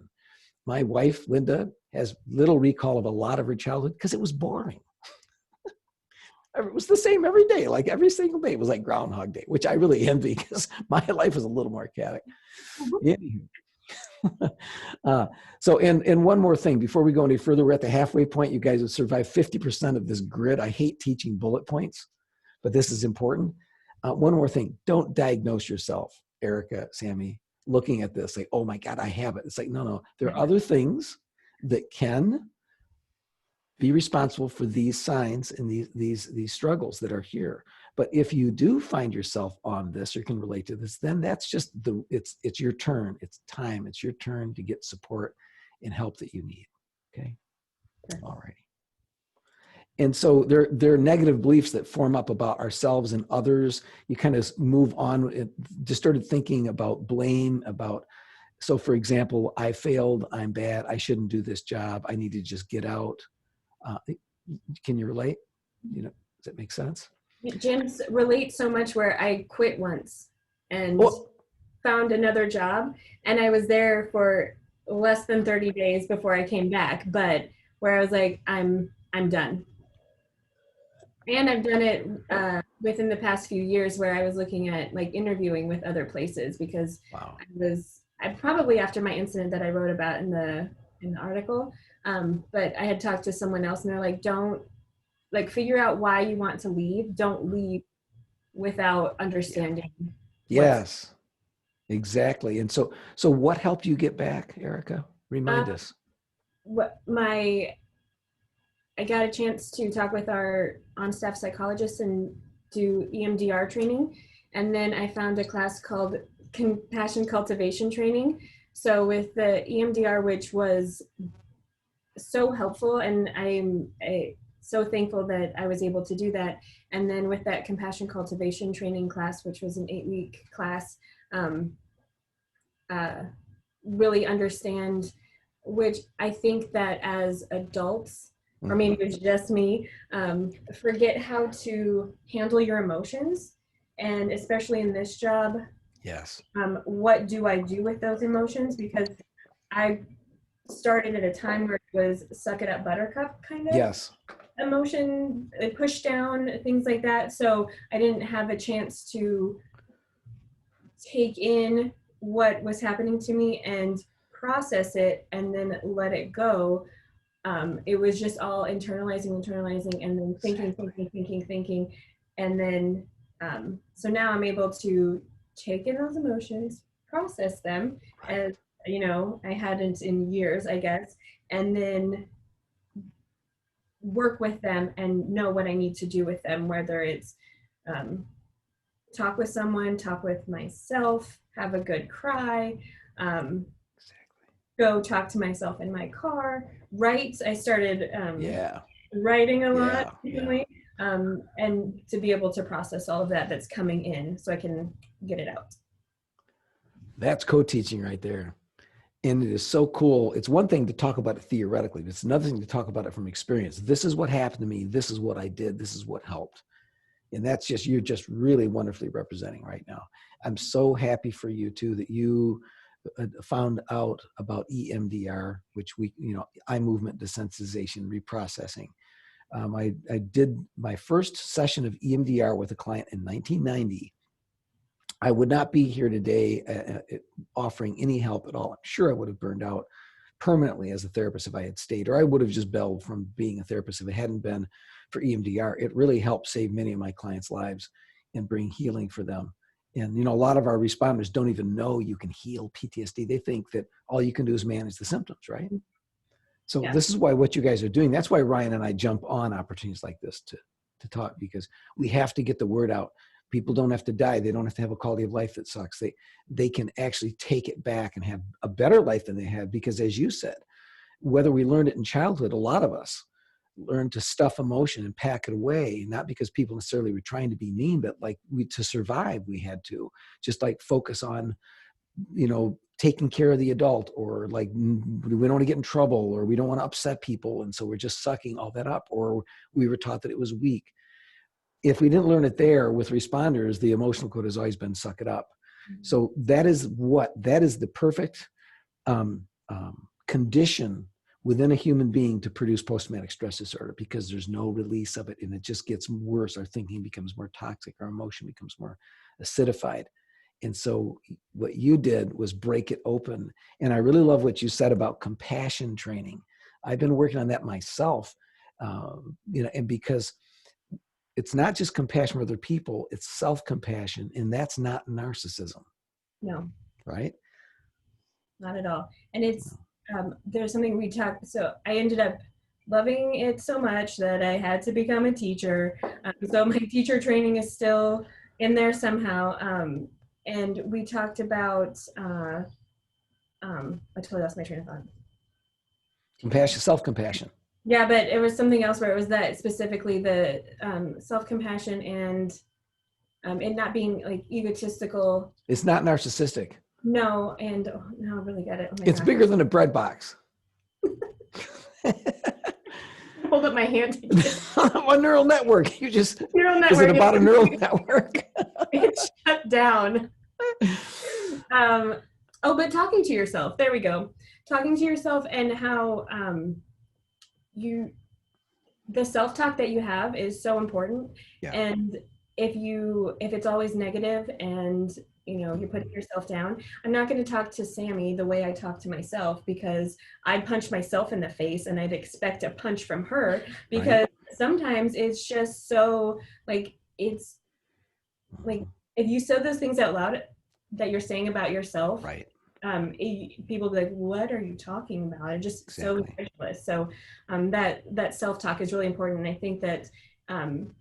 My wife, Linda, has little recall of a lot of her childhood because it was boring. It was the same every day, like every single day. It was like Groundhog Day, which I really envy because my life was a little more chaotic. So, and one more thing before we go any further, we're at the halfway point. You guys have survived 50% of this grid. I hate teaching bullet points, but this is important. One more thing, don't diagnose yourself, Erica, Sami, looking at this, like, oh my God, I have it. It's like, no, there are other things that can be responsible for these signs and these struggles that are here. But if you do find yourself on this or can relate to this, then that's just it's your turn. It's time. It's your turn to get support and help that you need. Okay. All righty. And so there are negative beliefs that form up about ourselves and others. You kind of move on, distorted thinking about blame, so for example, I failed, I'm bad, I shouldn't do this job, I need to just get out. Can you relate? Does that make sense? Jim relates so much where I quit once and found another job, and I was there for less than 30 days before I came back, but where I was like, I'm done. And I've done it within the past few years where I was looking at like interviewing with other places because I probably after my incident that I wrote about in the article, but I had talked to someone else and they're like, don't figure out why you want to leave. Don't leave without understanding. Yes, exactly. And so what helped you get back, Erica? Remind us. I got a chance to talk with our on-staff psychologist and do EMDR training. And then I found a class called Compassion Cultivation Training. So with the EMDR, which was so helpful, and I'm so thankful that I was able to do that. And then with that Compassion Cultivation Training class, which was an 8-week class, really understand, which I think that as adults, or maybe it's just me, forget how to handle your emotions. And especially in this job, yes. What do I do with those emotions? Because I started at a time where it was suck it up buttercup kind of emotion, push down, things like that. So I didn't have a chance to take in what was happening to me and process it and then let it go. It was just all internalizing, and then thinking. And then, so now I'm able to take in those emotions, process them, as you know, I hadn't in years, I guess, and then work with them and know what I need to do with them, whether it's talk with someone, talk with myself, have a good cry, go talk to myself in my car, write. I started writing a lot recently, and to be able to process all of that that's coming in so I can get it out. That's co-teaching right there. And it is so cool. It's one thing to talk about it theoretically, but it's another thing to talk about it from experience. This is what happened to me. This is what I did. This is what helped. And that's just, you're just really wonderfully representing right now. I'm so happy for you too, that you found out about EMDR, which we, eye movement desensitization reprocessing. I did my first session of EMDR with a client in 1990. I would not be here today offering any help at all. I'm sure I would have burned out permanently as a therapist if I had stayed, or I would have just bailed from being a therapist if it hadn't been for EMDR. It really helped save many of my clients' lives and bring healing for them. And, a lot of our responders don't even know you can heal PTSD. They think that all you can do is manage the symptoms, right? So This is why what you guys are doing, that's why Ryan and I jump on opportunities like this to talk, because we have to get the word out. People don't have to die. They don't have to have a quality of life that sucks. They can actually take it back and have a better life than they had, because as you said, whether we learned it in childhood, a lot of us learned to stuff emotion and pack it away, not because people necessarily were trying to be mean, but to survive, we had to just focus on, taking care of the adult, or we don't want to get in trouble, or we don't want to upset people. And so we're just sucking all that up, or we were taught that it was weak. If we didn't learn it there with responders, the emotional code has always been suck it up. Mm-hmm. So that is the perfect condition within a human being to produce post-traumatic stress disorder, because there's no release of it and it just gets worse. Our thinking becomes more toxic. Our emotion becomes more acidified. And so what you did was break it open. And I really love what you said about compassion training. I've been working on that myself, and because it's not just compassion for other people, it's self-compassion, and that's not narcissism. No. Right? Not at all. And it's, there's something we talked, so I ended up loving it so much that I had to become a teacher. So my teacher training is still in there somehow. And we talked about, I totally lost my train of thought. Compassion, self-compassion. Yeah, but it was something else where it was that specifically the self-compassion and it not being egotistical. It's not narcissistic. No, and now I really get it. Oh it's bigger than a bread box. Hold up my hand. A neural network. Neural network. Is it about a neural network? It's shut down. But talking to yourself. There we go. Talking to yourself, and how the self-talk that you have is so important. Yeah. And if it's always negative and you're putting yourself down, I'm not going to talk to Sami the way I talk to myself, because I'd punch myself in the face and I'd expect a punch from her, because sometimes it's just so it's if you say those things out loud that you're saying about yourself, people be like, what are you talking about? It's just so ridiculous. So that self-talk is really important. And I think that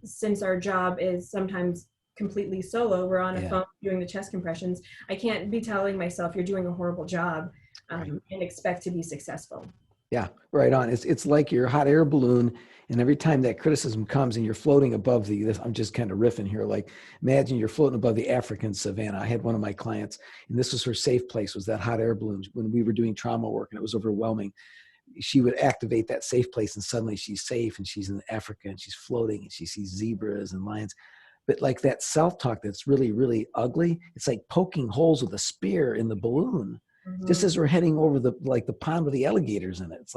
since our job is sometimes completely solo, we're on a phone doing the chest compressions, I can't be telling myself you're doing a horrible job and expect to be successful. Yeah, right on. It's like your hot air balloon, and every time that criticism comes and you're floating above I'm just kind of riffing here, imagine you're floating above the African savannah. I had one of my clients, and this was her safe place, was that hot air balloon. When we were doing trauma work and it was overwhelming, she would activate that safe place, and suddenly she's safe, and she's in Africa, and she's floating, and she sees zebras and lions. But that self-talk that's really, really ugly, it's like poking holes with a spear in the balloon. Mm-hmm. Just as we're heading over the pond with the alligators in it. It's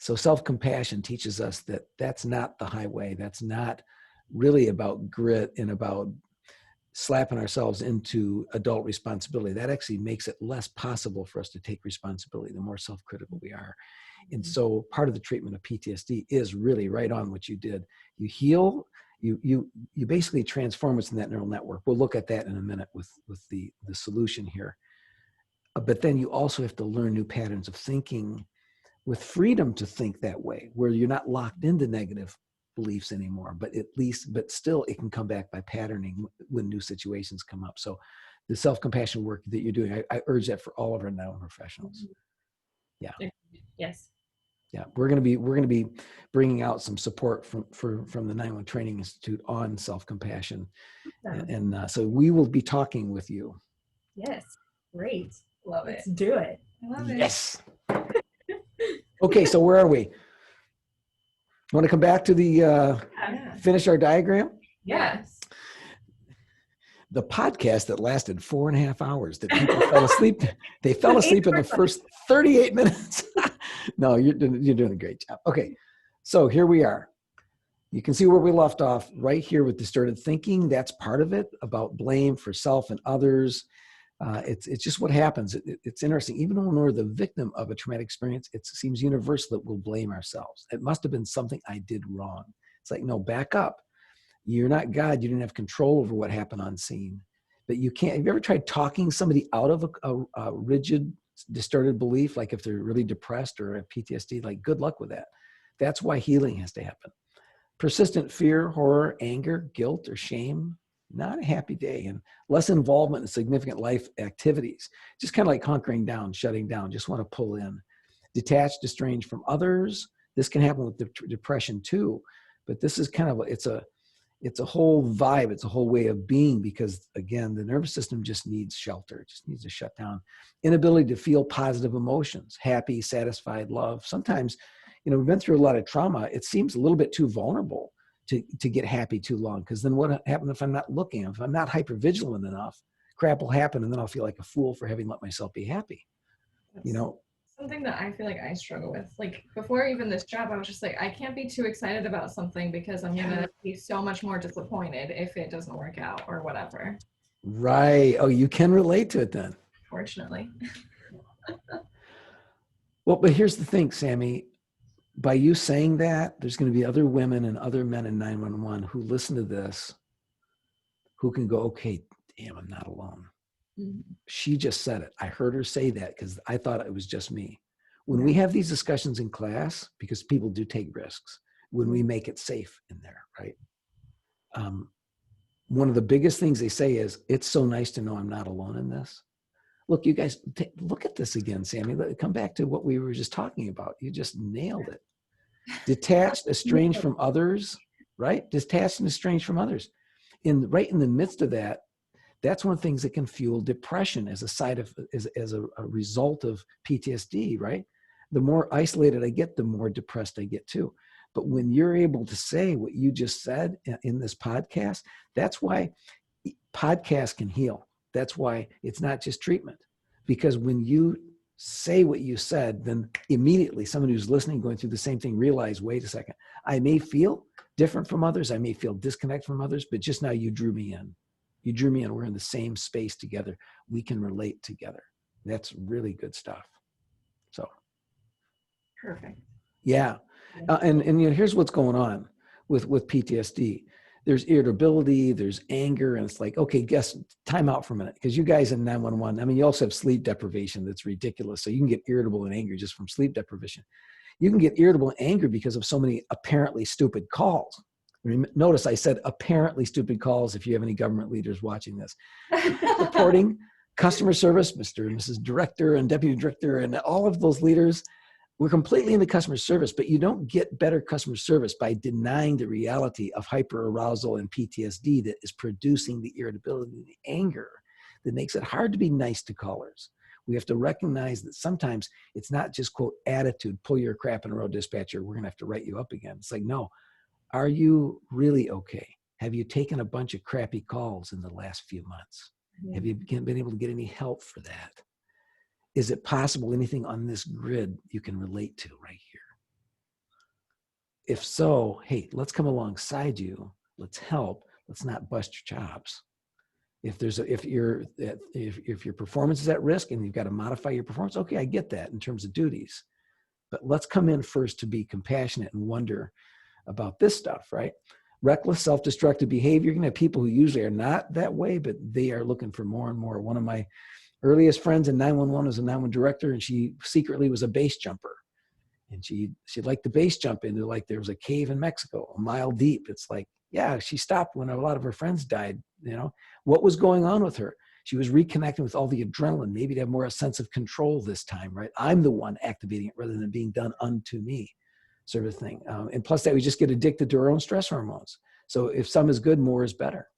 so self-compassion teaches us that that's not the highway. That's not really about grit and about slapping ourselves into adult responsibility. That actually makes it less possible for us to take responsibility, the more self-critical we are. And so part of the treatment of PTSD is really right on what you did. You heal, you basically transform what's in that neural network. We'll look at that in a minute with the solution here. But then you also have to learn new patterns of thinking with freedom to think that way, where you're not locked into negative beliefs anymore, but still it can come back by patterning when new situations come up. So the self-compassion work that you're doing, I urge that for all of our now professionals. Yeah. Yes. Yeah. We're going to be bringing out some support from the 911 Training Institute on self-compassion. And so we will be talking with you. Yes. Great. Love Let's it. do it. I love it. Yes. Okay. So where are we? Want to come back to the Yeah. finish our diagram? Yes. The podcast that lasted 4.5 hours that people fell asleep. They fell asleep in the first 38 minutes. No, you're doing a great job. Okay, so here we are. You can see where we left off right here with distorted thinking. That's part of it, about blame for self and others. It's just what happens. It's interesting. Even when we're the victim of a traumatic experience, it seems universal that we'll blame ourselves. It must have been something I did wrong. It's like, no, back up. You're not God. You didn't have control over what happened on scene. But you can't. Have you ever tried talking somebody out of a rigid, distorted belief? Like if they're really depressed or have PTSD, like good luck with that. That's why healing has to happen. Persistent fear, horror, anger, guilt, or shame, not a happy day. And less involvement in significant life activities. Just kind of like hunkering down, shutting down, just want to pull in. Detached, estranged from others. This can happen with depression too. But this is kind of, it's a whole vibe. It's a whole way of being, because again, the nervous system just needs shelter. It just needs to shut down. Inability to feel positive emotions, happy, satisfied, love. Sometimes, we've been through a lot of trauma. It seems a little bit too vulnerable to get happy too long. Because then what happens if I'm not looking? If I'm not hypervigilant enough, crap will happen, and then I'll feel like a fool for having let myself be happy. Something that I feel like I struggle with. Like before even this job, I was just like, I can't be too excited about something because I'm gonna be so much more disappointed if it doesn't work out or whatever. Right. Oh, you can relate to it then. Fortunately. Well, but here's the thing, Sami. By you saying that, there's going to be other women and other men in 911 who listen to this, who can go, okay, damn, I'm not alone. Mm-hmm. She just said it. I heard her say that because I thought it was just me. When we have these discussions in class, because people do take risks, when we make it safe in there, right? One of the biggest things they say is, it's so nice to know I'm not alone in this. Look, you guys, look at this again, Sami. Come back to what we were just talking about. You just nailed it. Detached, estranged from others, right? Detached and estranged from others. Right in the midst of that, that's one of the things that can fuel depression as a result of PTSD, right? The more isolated I get, the more depressed I get too. But when you're able to say what you just said in this podcast, that's why podcasts can heal. That's why it's not just treatment. Because when you say what you said, then immediately someone who's listening, going through the same thing, realize, wait a second, I may feel different from others. I may feel disconnected from others, but just now you drew me in. You drew me in. We're in the same space together. We can relate together. That's really good stuff. So. Perfect. Yeah. And here's what's going on with PTSD. There's irritability, there's anger, and it's like, okay, time out for a minute. Because you guys in 911, you also have sleep deprivation that's ridiculous. So you can get irritable and angry just from sleep deprivation. You can get irritable and angry because of so many apparently stupid calls. Notice I said apparently stupid calls. If you have any government leaders watching this, reporting, customer service, Mr. and Mrs. Director and Deputy Director, and all of those leaders, we're completely into customer service, but you don't get better customer service by denying the reality of hyperarousal and PTSD that is producing the irritability and the anger that makes it hard to be nice to callers. We have to recognize that sometimes it's not just, quote, attitude, pull your crap in a row, dispatcher, we're going to have to write you up again. It's like, no, are you really okay? Have you taken a bunch of crappy calls in the last few months? Mm-hmm. Have you been able to get any help for that? Is it possible anything on this grid you can relate to right here? If so, hey, let's come alongside you. Let's help. Let's not bust your chops. If your performance is at risk and you've got to modify your performance, okay, I get that in terms of duties. But let's come in first to be compassionate and wonder about this stuff, right? Reckless, self-destructive behavior. You're going to have people who usually are not that way, but they are looking for more and more. One of my earliest friends in 911 was a 911 director, and she secretly was a base jumper. And she liked to base jump into, like, there was a cave in Mexico, a mile deep. It's like, yeah, she stopped when a lot of her friends died. What was going on with her? She was reconnecting with all the adrenaline, maybe to have more a sense of control this time, right? I'm the one activating it rather than being done unto me, sort of thing. And plus that, we just get addicted to our own stress hormones. So if some is good, more is better.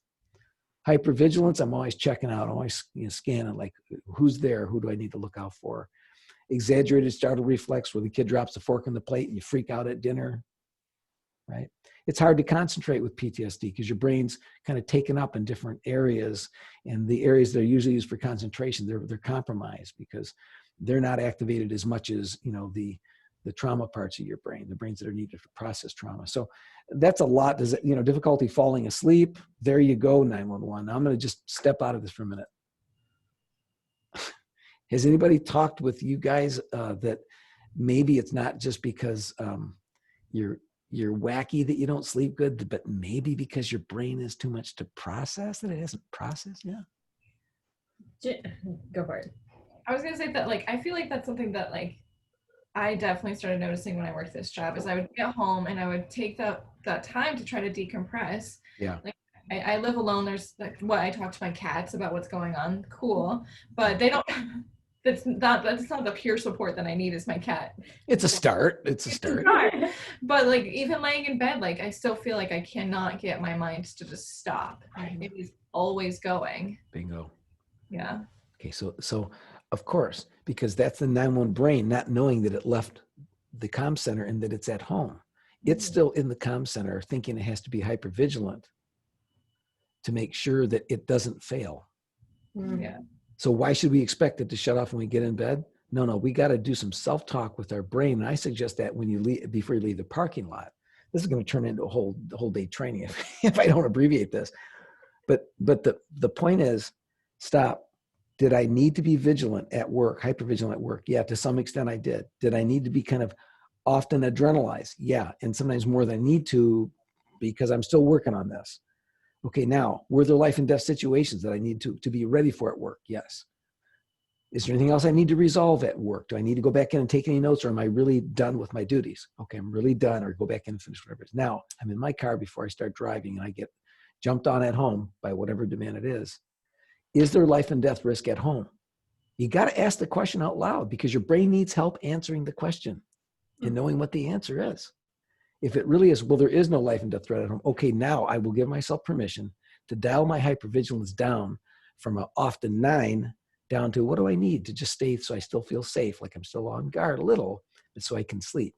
Hypervigilance, I'm always checking out, always scanning, like, who's there? Who do I need to look out for? Exaggerated startle reflex, where the kid drops the fork on the plate and you freak out at dinner, right? It's hard to concentrate with PTSD because your brain's kind of taken up in different areas, and the areas that are usually used for concentration, they're compromised because they're not activated as much as, the trauma parts of your brain, the brains that are needed to process trauma. So that's a lot. Does it, difficulty falling asleep? There you go, 911. Now I'm going to just step out of this for a minute. Has anybody talked with you guys that maybe it's not just because you're wacky that you don't sleep good, but maybe because your brain is too much to process that it hasn't processed yet? Go for it. I was gonna say that, like, I feel like that's something that, like, I definitely started noticing when I worked this job, is I would get home and I would take that time to try to decompress. Yeah. Like, I live alone. There's, like, I talk to my cats about what's going on. Cool. But they don't, that's not the pure support that I need is my cat. It's a start. It's a start. But, like, even laying in bed, like, I still feel like I cannot get my mind to just stop. It is always going. Bingo. Yeah. Okay, so of course, because that's the 911 brain not knowing that it left the comm center and that it's at home. It's still in the comm center thinking it has to be hypervigilant to make sure that it doesn't fail. Yeah. So why should we expect it to shut off when we get in bed? No, we got to do some self-talk with our brain. And I suggest that when you leave, before you leave the parking lot. This is going to turn into a whole day training if I don't abbreviate this. But the point is, stop. Did I need to be vigilant at work, hypervigilant at work? Yeah, to some extent I did. Did I need to be kind of often adrenalized? Yeah, and sometimes more than I need to because I'm still working on this. Okay, now, were there life and death situations that I need to be ready for at work? Yes. Is there anything else I need to resolve at work? Do I need to go back in and take any notes, or am I really done with my duties? Okay, I'm really done, or go back in and finish whatever it is. Now, I'm in my car before I start driving and I get jumped on at home by whatever demand it is. Is there life and death risk at home? You got to ask the question out loud because your brain needs help answering the question and knowing what the answer is. If it really is, well, there is no life and death threat at home. Okay, now I will give myself permission to dial my hypervigilance down from a often 9 down to what do I need to just stay so I still feel safe, like I'm still on guard a little, but so I can sleep.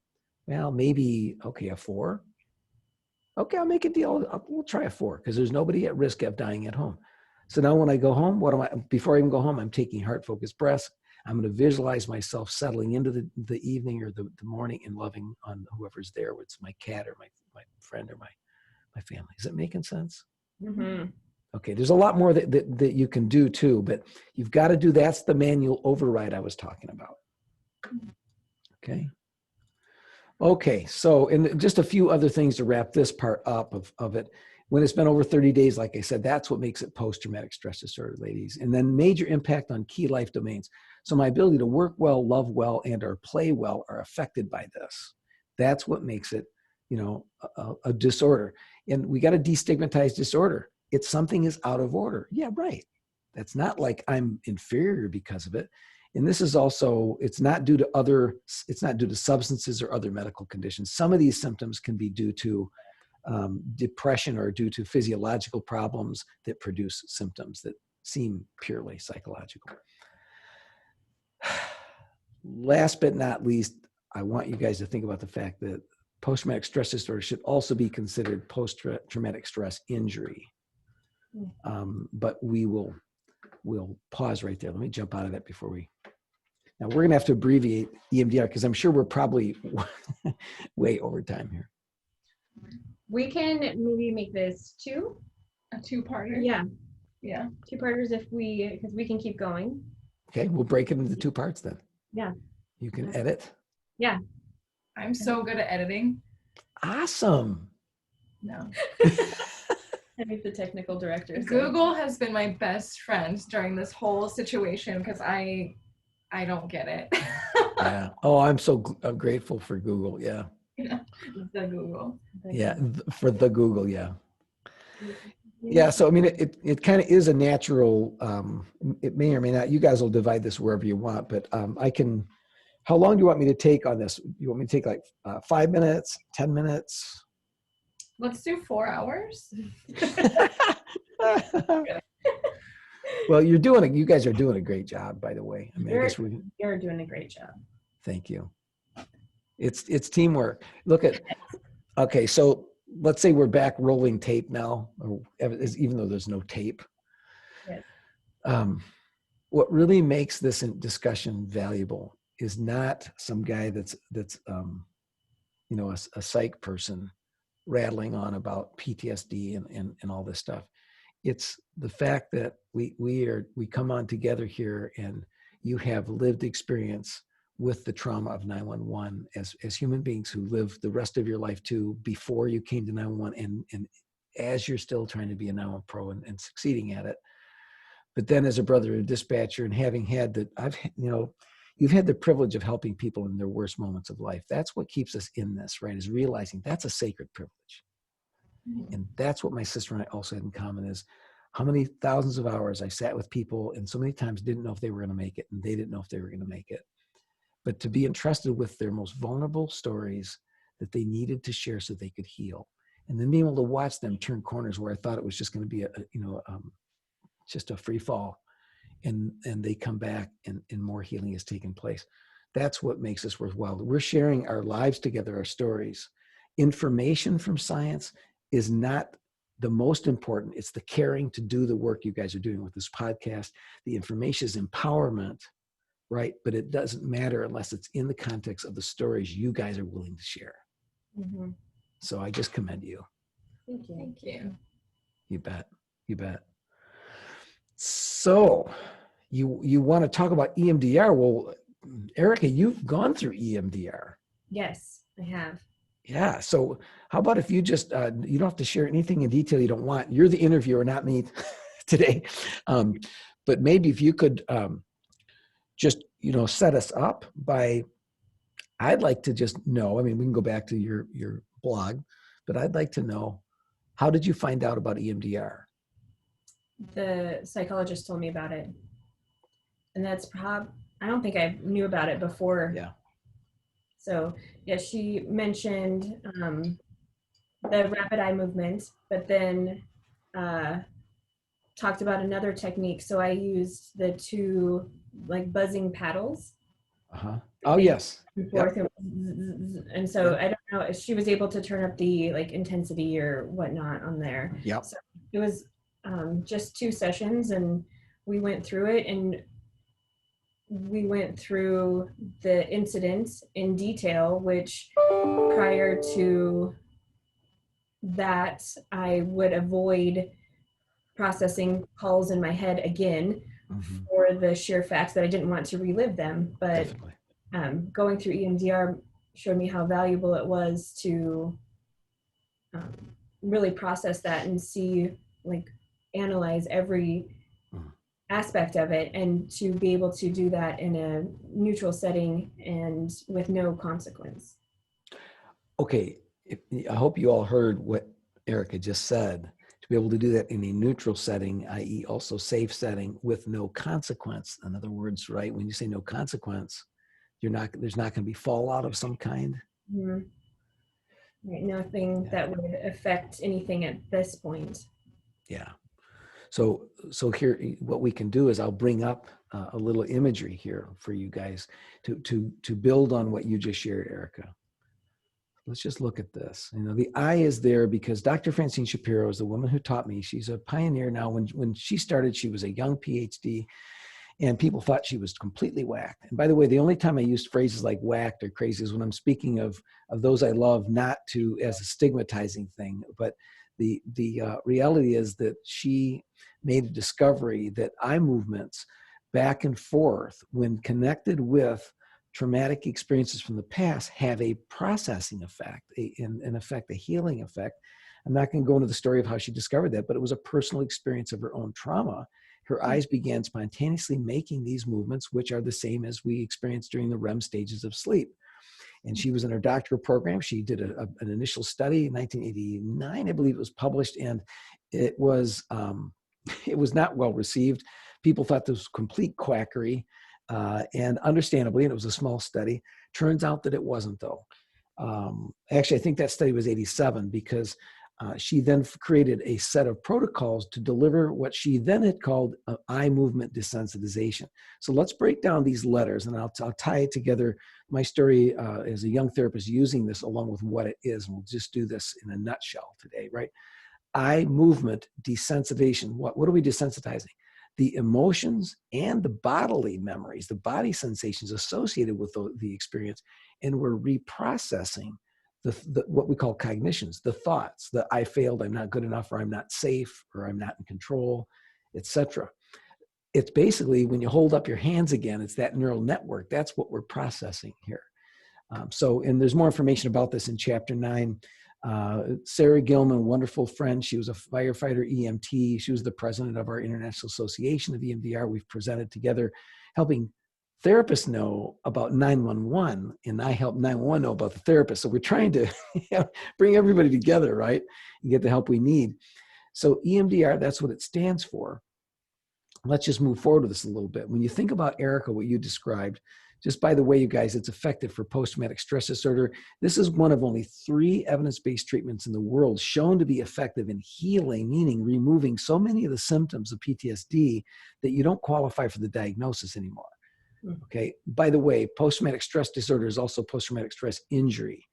Well, maybe, okay, a 4. Okay, I'll make a deal. We'll try a 4 because there's nobody at risk of dying at home. So now when I go home, before I even go home, I'm taking heart-focused breaths. I'm going to visualize myself settling into the evening or the morning and loving on whoever's there, whether it's my cat or my friend or my family. Is it making sense? Mm-hmm. Okay, there's a lot more that you can do too, but you've got to do, that's the manual override I was talking about. Okay. Okay, so, and just a few other things to wrap this part up of it. When it's been over 30 days, like I said, that's what makes it post-traumatic stress disorder, ladies. And then major impact on key life domains. So my ability to work well, love well, and or play well are affected by this. That's what makes it, a disorder. And we got to destigmatize disorder. It's something is out of order. Yeah, right. That's not like I'm inferior because of it. And this is also, it's not due to substances or other medical conditions. Some of these symptoms can be due to depression or due to physiological problems that produce symptoms that seem purely psychological. Last but not least, I want you guys to think about the fact that post-traumatic stress disorder should also be considered post-traumatic stress injury. But we'll pause right there. Let me jump out of that before we. Now we're going to have to abbreviate EMDR because I'm sure we're probably way over time here. We can maybe make this 2. A 2-parter. Yeah. Yeah. Two-parters because we can keep going. Okay, we'll break it into 2 parts then. Yeah. You can edit. Yeah. I'm so good at editing. Awesome. No. I mean, the technical director. So. Google has been my best friend during this whole situation because I don't get it. Yeah. Oh, I'm so grateful for Google. Yeah. Yeah. The Google. Yeah. For the Google. Yeah. Yeah. So, I mean, it kind of is a natural, it may or may not, you guys will divide this wherever you want, but how long do you want me to take on this? You want me to take like 5 minutes, 10 minutes? Let's do 4 hours. Well, you guys are doing a great job, by the way. I mean, You're doing a great job. thank you. It's teamwork. Okay, so let's say we're back rolling tape now, even though there's no tape. Yes. What really makes this discussion valuable is not some guy that's a psych person rattling on about PTSD and all this stuff. It's the fact that we come on together here, and you have lived experience with the trauma of 911 as human beings who live the rest of your life too, before you came to 911 and as you're still trying to be a 911 pro and succeeding at it. But then as a brother and dispatcher, and having had you've had the privilege of helping people in their worst moments of life. That's what keeps us in this, right? Is realizing that's a sacred privilege. And that's what my sister and I also had in common, is how many thousands of hours I sat with people and so many times didn't know if they were going to make it, and they didn't know if they were going to make it. But to be entrusted with their most vulnerable stories that they needed to share so they could heal. And then being able to watch them turn corners where I thought it was just going to be just a free fall. And they come back and more healing has taken place. That's what makes us worthwhile. We're sharing our lives together, our stories. Information from science is not the most important. It's the caring to do the work you guys are doing with this podcast. The information is empowerment, right? But it doesn't matter unless it's in the context of the stories you guys are willing to share. Mm-hmm. So I just commend you. Thank you. Thank you. You bet. You bet. So you want to talk about EMDR? Well, Erica, you've gone through EMDR. Yes, I have. Yeah. So how about if you just, you don't have to share anything in detail you don't want. You're the interviewer, not me today. But maybe if you could just, set us up by, I'd like to just know, I mean, we can go back to your blog, but I'd like to know, how did you find out about EMDR? The psychologist told me about it. And that's I don't think I knew about it before. Yeah. So yeah, she mentioned the rapid eye movement, but then talked about another technique. So I used the 2 like buzzing paddles. Uh-huh. Oh, yes. And forth. Yep. And so I don't know if she was able to turn up the like intensity or whatnot on there. Yep. So it was just 2 sessions, and we went through it, and we went through the incident in detail, which prior to that, I would avoid processing calls in my head again for the sheer facts that I didn't want to relive them. But going through EMDR showed me how valuable it was to really process that and see, like, analyze every aspect of it, and to be able to do that in a neutral setting and with no consequence. Okay, I hope you all heard what Erica just said. To be able to do that in a neutral setting, i.e. also safe setting, with no consequence. In other words, right, when you say no consequence, there's not going to be fallout of some kind. Mm-hmm. Right, nothing that would affect anything at this point. Yeah. So here, what we can do is I'll bring up a little imagery here for you guys to build on what you just shared, Erica. Let's just look at this. The eye is there because Dr. Francine Shapiro is the woman who taught me. She's a pioneer now. When she started, she was a young PhD, and people thought she was completely whacked. And by the way, the only time I used phrases like whacked or crazy is when I'm speaking of those I love, not as a stigmatizing thing. But the reality is that she made a discovery that eye movements back and forth, when connected with traumatic experiences from the past, have a processing effect, in effect, a healing effect. I'm not going to go into the story of how she discovered that, but it was a personal experience of her own trauma. Her eyes began spontaneously making these movements, which are the same as we experience during the REM stages of sleep. And she was in her doctoral program. She did an initial study in 1989, I believe it was published, and it was not well received. People thought this was complete quackery, and understandably, and it was a small study. Turns out that it wasn't, though. Actually, I think that study was 87, because she then created a set of protocols to deliver what she then had called eye movement desensitization. So let's break down these letters, and I'll tie it together. My story as a young therapist using this along with what it is, and we'll just do this in a nutshell today, right? Eye movement desensitization. What are we desensitizing? The emotions and the bodily memories, the body sensations associated with the experience, and we're reprocessing the what we call cognitions, the thoughts that I failed, I'm not good enough, or I'm not safe, or I'm not in control, etc. It's basically, when you hold up your hands again, it's that neural network. That's what we're processing here. And there's more information about this in chapter 9. Sarah Gilman, wonderful friend. She was a firefighter EMT. She was the president of our International Association of EMDR. We've presented together, helping therapists know about 911, and I help 911 know about the therapist. So we're trying to bring everybody together, right, and get the help we need. So EMDR, that's what it stands for. Let's just move forward with this a little bit. When you think about, Erica, what you described, just by the way, you guys, it's effective for post-traumatic stress disorder. This is one of only 3 evidence-based treatments in the world shown to be effective in healing, meaning removing so many of the symptoms of PTSD that you don't qualify for the diagnosis anymore. Okay. By the way, post-traumatic stress disorder is also post-traumatic stress injury.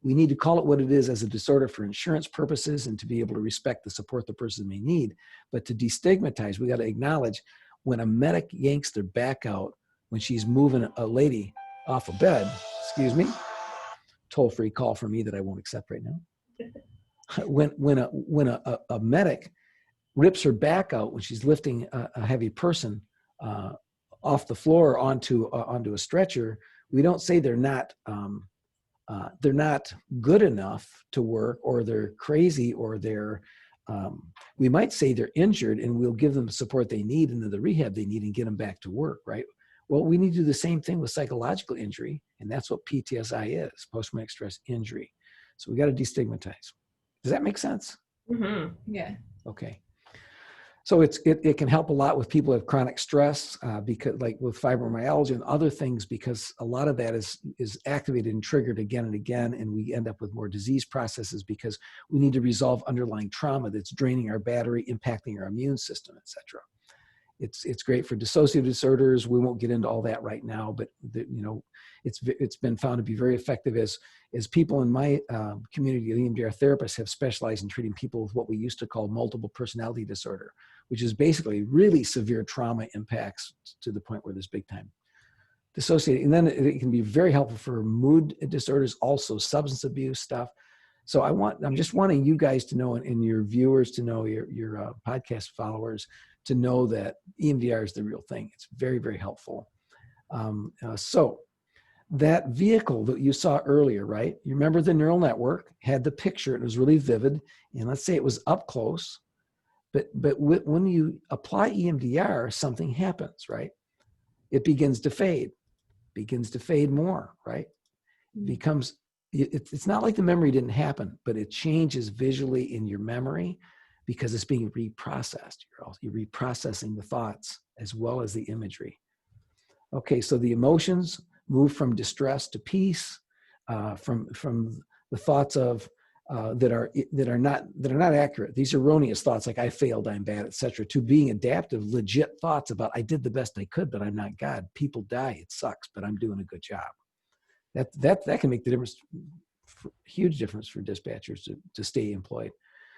We need to call it what it is as a disorder for insurance purposes and to be able to respect the support the person may need. But to destigmatize, we got to acknowledge when a medic yanks their back out when she's moving a lady off a bed, excuse me, toll-free call from me that I won't accept right now. When a medic rips her back out when she's lifting a heavy person off the floor onto a stretcher, we don't say they're not good enough to work, or they're crazy, or we might say they're injured, and we'll give them the support they need and the rehab they need and get them back to work, right? Well, we need to do the same thing with psychological injury, and that's what PTSI is, post-traumatic stress injury. So we got to destigmatize. Does that make sense? Mm-hmm. Yeah. Okay. So it can help a lot with people who have chronic stress, because, like with fibromyalgia and other things, because a lot of that is activated and triggered again and again, and we end up with more disease processes because we need to resolve underlying trauma that's draining our battery, impacting our immune system, etc. It's great for dissociative disorders. We won't get into all that right now, but it's been found to be very effective as people in my community of EMDR therapists have specialized in treating people with what we used to call multiple personality disorder, which is basically really severe trauma impacts to the point where there's big time dissociating. And then it can be very helpful for mood disorders, also substance abuse stuff. So I'm just wanting you guys to know, and your viewers to know, your podcast followers to know that EMDR is the real thing. It's very, very helpful. So that vehicle that you saw earlier, right? You remember the neural network had the picture. It was really vivid. And let's say it was up close. But when you apply EMDR, something happens, right? It begins to fade more, right? It's not like the memory didn't happen, but it changes visually in your memory because it's being reprocessed. You're reprocessing the thoughts as well as the imagery. Okay, so the emotions move from distress to peace, from the thoughts of that are not accurate. These erroneous thoughts like I failed, I'm bad, etc., to being adaptive, legit thoughts about I did the best I could, but I'm not God. People die, it sucks, but I'm doing a good job. That can make the difference, huge difference for dispatchers to stay employed.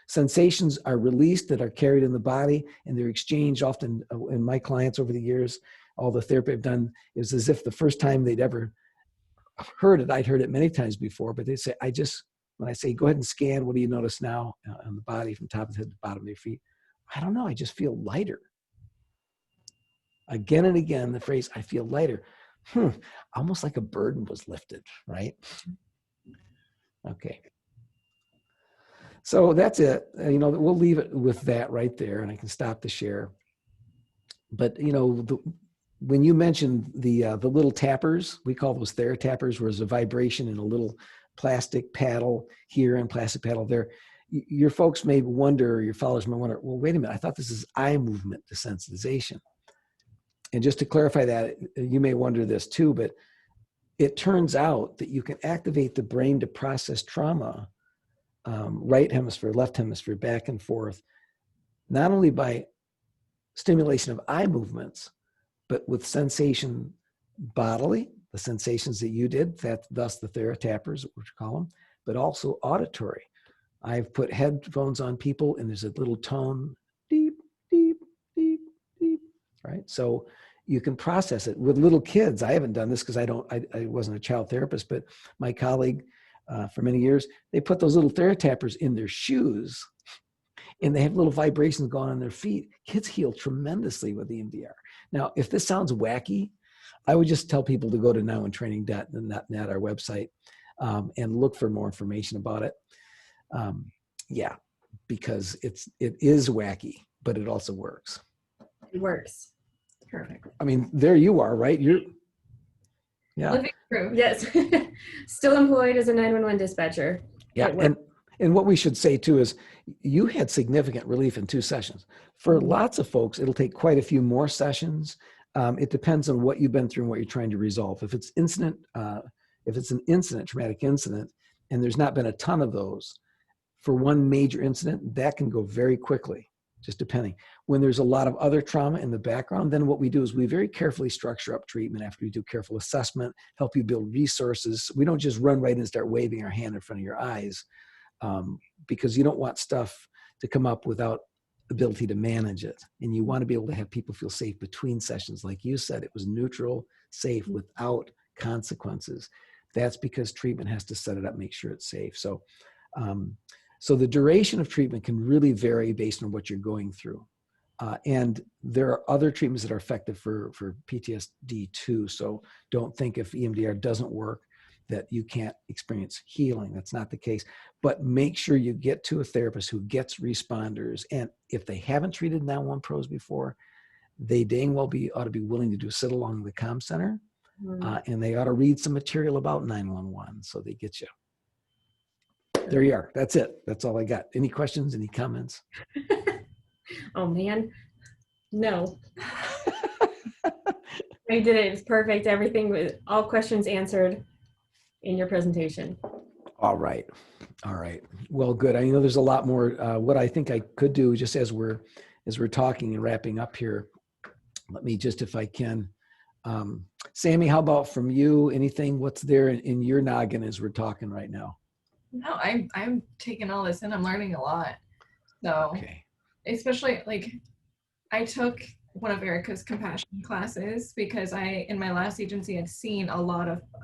Sensations are released that are carried in the body, and they're exchanged often. In my clients over the years, all the therapy I've done is as if the first time they'd ever heard it, I'd heard it many times before, but they'd say, when I say, go ahead and scan, what do you notice now on the body from top of the head to the bottom of your feet? I don't know, I just feel lighter. Again and again, the phrase, I feel lighter. Almost like a burden was lifted, right? Okay. So that's it. We'll leave it with that right there, and I can stop the share. But when you mentioned the little tappers, we call those TheraTappers, where there's a vibration in a little plastic paddle here and plastic paddle there. Your folks may wonder, your followers may wonder, well, wait a minute, I thought this is eye movement desensitization. And just to clarify that, you may wonder this too, but it turns out that you can activate the brain to process trauma, right hemisphere, left hemisphere, back and forth, not only by stimulation of eye movements, but with sensation bodily, the sensations that you did, thus the TheraTappers, what you call them, but also auditory. I've put headphones on people and there's a little tone, deep, deep, deep, deep, right? So you can process it. With little kids, I haven't done this because I wasn't a child therapist, but my colleague for many years, they put those little TheraTappers in their shoes and they have little vibrations going on their feet. Kids heal tremendously with EMDR. Now, if this sounds wacky, I would just tell people to go to nowonetraining.net, our website, and look for more information about it. Yeah, because it is wacky, but it also works. It works. Perfect. I mean, there you are, right? Yeah. Living proof. Yes. Still employed as a 911 dispatcher. Yeah. And what we should say too is you had significant relief in 2 sessions. For lots of folks, it'll take quite a few more sessions. It depends on what you've been through and what you're trying to resolve. If it's an incident, traumatic incident, and there's not been a ton of those, for one major incident, that can go very quickly, just depending. When there's a lot of other trauma in the background, then what we do is we very carefully structure up treatment after we do careful assessment, help you build resources. We don't just run right in and start waving our hand in front of your eyes, because you don't want stuff to come up without ability to manage it. And you want to be able to have people feel safe between sessions. Like you said, it was neutral, safe, without consequences. That's because treatment has to set it up, make sure it's safe. So the duration of treatment can really vary based on what you're going through. And there are other treatments that are effective for PTSD too. So don't think if EMDR doesn't work that you can't experience healing. That's not the case. But make sure you get to a therapist who gets responders. And if they haven't treated 911 pros before, they dang well ought to be willing to do a sit along in the comm center. And they ought to read some material about 911 so they get you. There you are. That's it. That's all I got. Any questions? Any comments? Oh man, no. You did it. It was perfect. Everything was all questions answered in your presentation. All right. Well, good. I know there's a lot more. What I think I could do, just as we're talking and wrapping up here, let me just, if I can, Sami, how about from you? Anything? What's there in your noggin as we're talking right now? No, I'm taking all this in. I'm learning a lot. So, okay. Especially I took one of Erica's compassion classes because in my last agency had seen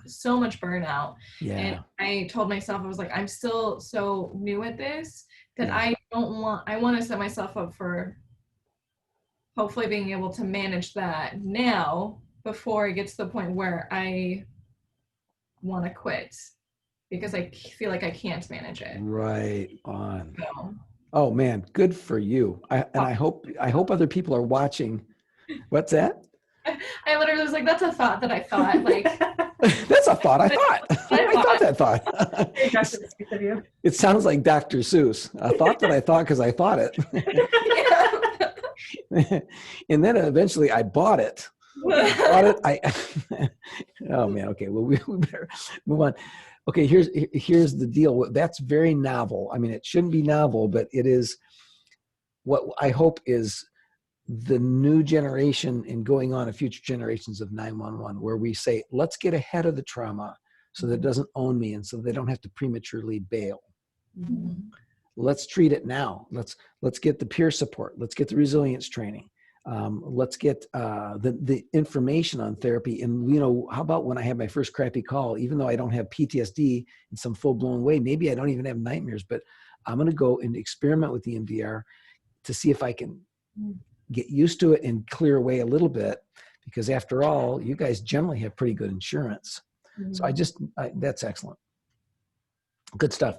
so much burnout. Yeah. And I told myself, I was like, I'm still so new at this that I want to set myself up for hopefully being able to manage that now before it gets to the point where I want to quit because I feel like I can't manage it. Right on. So. Oh man, good for you. I hope other people are watching. What's that? I literally was like, that's a thought that I thought. Like that's a thought I thought. I thought that thought. It sounds like Dr. Seuss. A thought that I thought because I thought it. And then eventually I bought it. Oh man, okay. Well, we better move on. Okay, here's the deal. That's very novel. I mean, it shouldn't be novel, but it is what I hope is the new generation and going on to future generations of 911, where we say, let's get ahead of the trauma so that it doesn't own me and so they don't have to prematurely bail. Mm-hmm. Let's treat it now. Let's get the peer support. Let's get the resilience training. Let's get the information on therapy. And, how about when I have my first crappy call, even though I don't have PTSD in some full-blown way, maybe I don't even have nightmares, but I'm going to go and experiment with the EMDR, to see if I can get used to it and clear away a little bit, because after all, you guys generally have pretty good insurance. So that's excellent. Good stuff.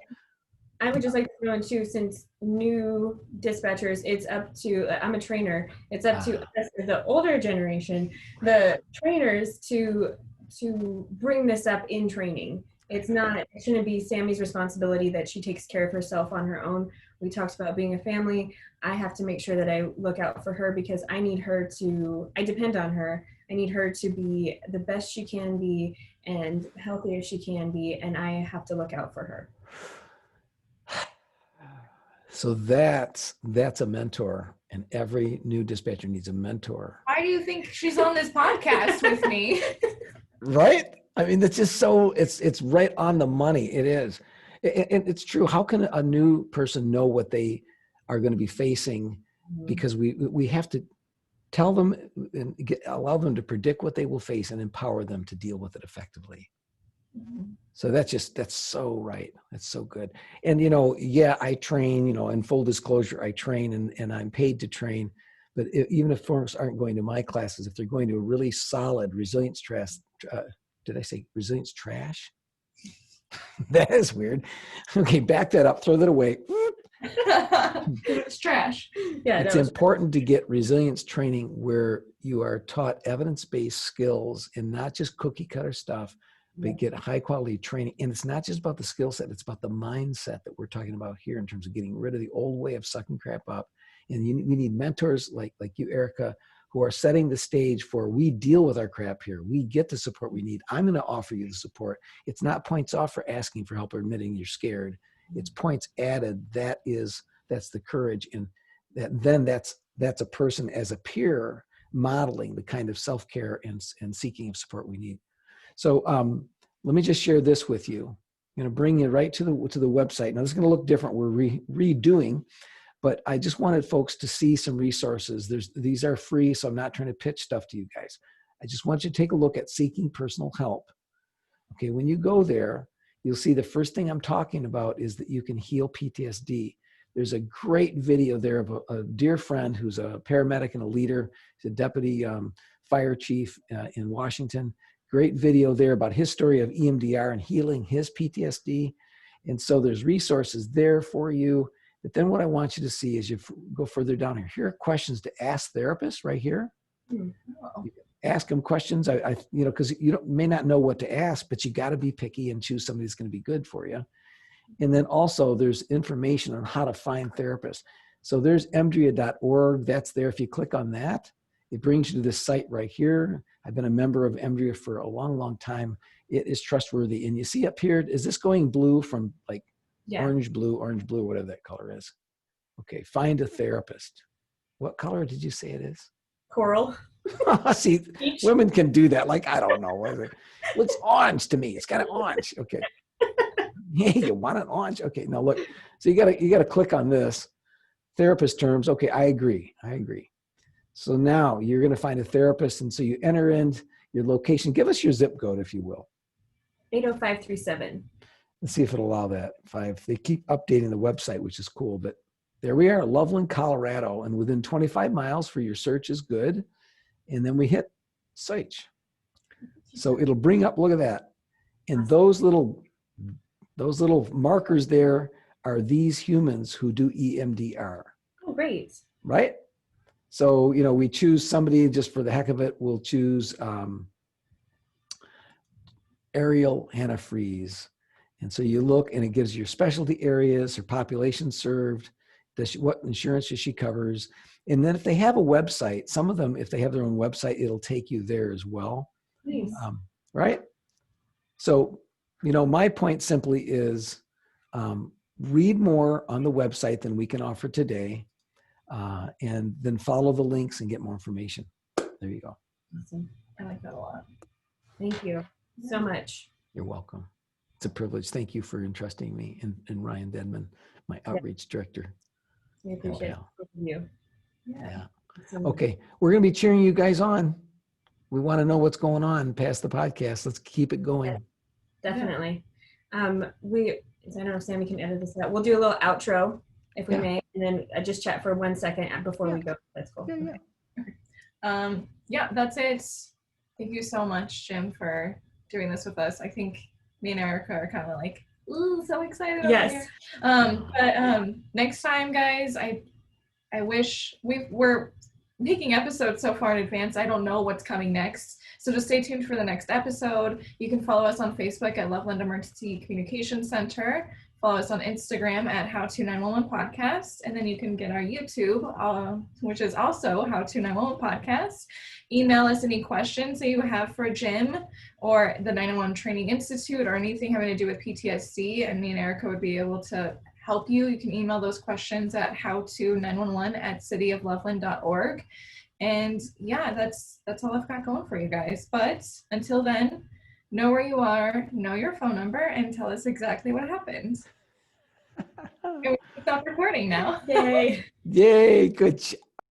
I would just like to throw in too, since new dispatchers, it's up to, I'm a trainer, it's up to us, the older generation, the trainers to bring this up in training. It shouldn't be Sami's responsibility that she takes care of herself on her own. We talked about being a family. I have to make sure that I look out for her, because I depend on her. I need her to be the best she can be and healthy as she can be, and I have to look out for her. So that's a mentor, and every new dispatcher needs a mentor. Why do you think she's on this podcast with me? Right? I mean, it's just so, it's right on the money. It is. And it's true. How can a new person know what they are going to be facing? Because we have to tell them and allow them to predict what they will face and empower them to deal with it effectively. So that's so right. That's so good. And, I train, in full disclosure, I train and I'm paid to train. But even if folks aren't going to my classes, if they're going to a really solid resilience trash, did I say resilience trash? That is weird. Okay, back that up, throw that away. It's trash. Yeah, it's important to get resilience training where you are taught evidence-based skills and not just cookie cutter stuff, but get high quality training. And it's not just about the skill set, it's about the mindset that we're talking about here in terms of getting rid of the old way of sucking crap up. And we need mentors like you, Erica, who are setting the stage for, we deal with our crap here. We get the support we need. I'm going to offer you the support. It's not points off for asking for help or admitting you're scared. It's points added. That's the courage. And that's a person as a peer modeling the kind of self-care and seeking of support we need. So let me just share this with you. I'm going to bring you right to the website. Now this is going to look different. We're redoing, but I just wanted folks to see some resources. These are free, so I'm not trying to pitch stuff to you guys. I just want you to take a look at Seeking Personal Help. Okay, when you go there, you'll see the first thing I'm talking about is that you can heal PTSD. There's a great video there of a dear friend who's a paramedic and a leader. He's a deputy fire chief in Washington. Great video there about his story of EMDR and healing his PTSD. And so there's resources there for you. But then what I want you to see is you go further down here. Here are questions to ask therapists right here. Ask them questions. Because you may not know what to ask, but you got to be picky and choose somebody that's going to be good for you. And then also there's information on how to find therapists. So there's emdria.org. That's there. If you click on that, it brings you to this site right here. I've been a member of EMDRIA for a long, long time. It is trustworthy. And you see up here, is this going blue from like orange, blue, whatever that color is? Okay, find a therapist. What color did you say it is? Coral. See, women can do that. Like, I don't know. Well, it's orange to me. It's kind of orange. Okay. Hey, you want it orange? Okay, now look. So you gotta click on this. Therapist terms. Okay, I agree. So now you're going to find a therapist. And so you enter in your location. Give us your zip code, if you will. 80537. Let's see if it'll allow that. 5. They keep updating the website, which is cool. But there we are, Loveland, Colorado. And within 25 miles for your search is good. And then we hit search. So it'll bring up, look at that. And those little markers there are these humans who do EMDR. Oh, great. Right? So, we choose somebody just for the heck of it. We'll choose Ariel Hannah-Fries. And so you look and it gives your specialty areas, her population served, what insurance she covers. And then if they have a website, some of them, if they have their own website, it'll take you there as well. Nice. Right? So, my point simply is read more on the website than we can offer today. And then follow the links and get more information. There you go. Awesome. I like that a lot. Thank you so much. You're welcome. It's a privilege. Thank you for entrusting me and Ryan Denman, my outreach director. We appreciate you. Yeah. Okay. We're going to be cheering you guys on. We want to know what's going on past the podcast. Let's keep it going. Yeah, definitely. I don't know if Sami can edit this out. We'll do a little outro if we Yeah. may, and then just chat for 1 second before Yeah. we go. That's cool. Yeah. That's it. Thank you so much, Jim, for doing this with us. I think me and Erica are kind of like, ooh, so excited over Yes. here. But next time, guys, I wish we're making episodes so far in advance. I don't know what's coming next. So just stay tuned for the next episode. You can follow us on Facebook at Loveland Emergency Communication Center. Follow us on Instagram at How to 911 Podcast. And then you can get our YouTube, which is also How to 911 Podcast. Email us any questions that you have for Jim or the 911 Training Institute or anything having to do with PTSD. And me and Erica would be able to help you. You can email those questions at howto911@cityofloveland.org. And yeah, that's all I've got going for you guys. But until then, know where you are, know your phone number, and tell us exactly what happened. And we can stop recording now. Yay. Yay, good.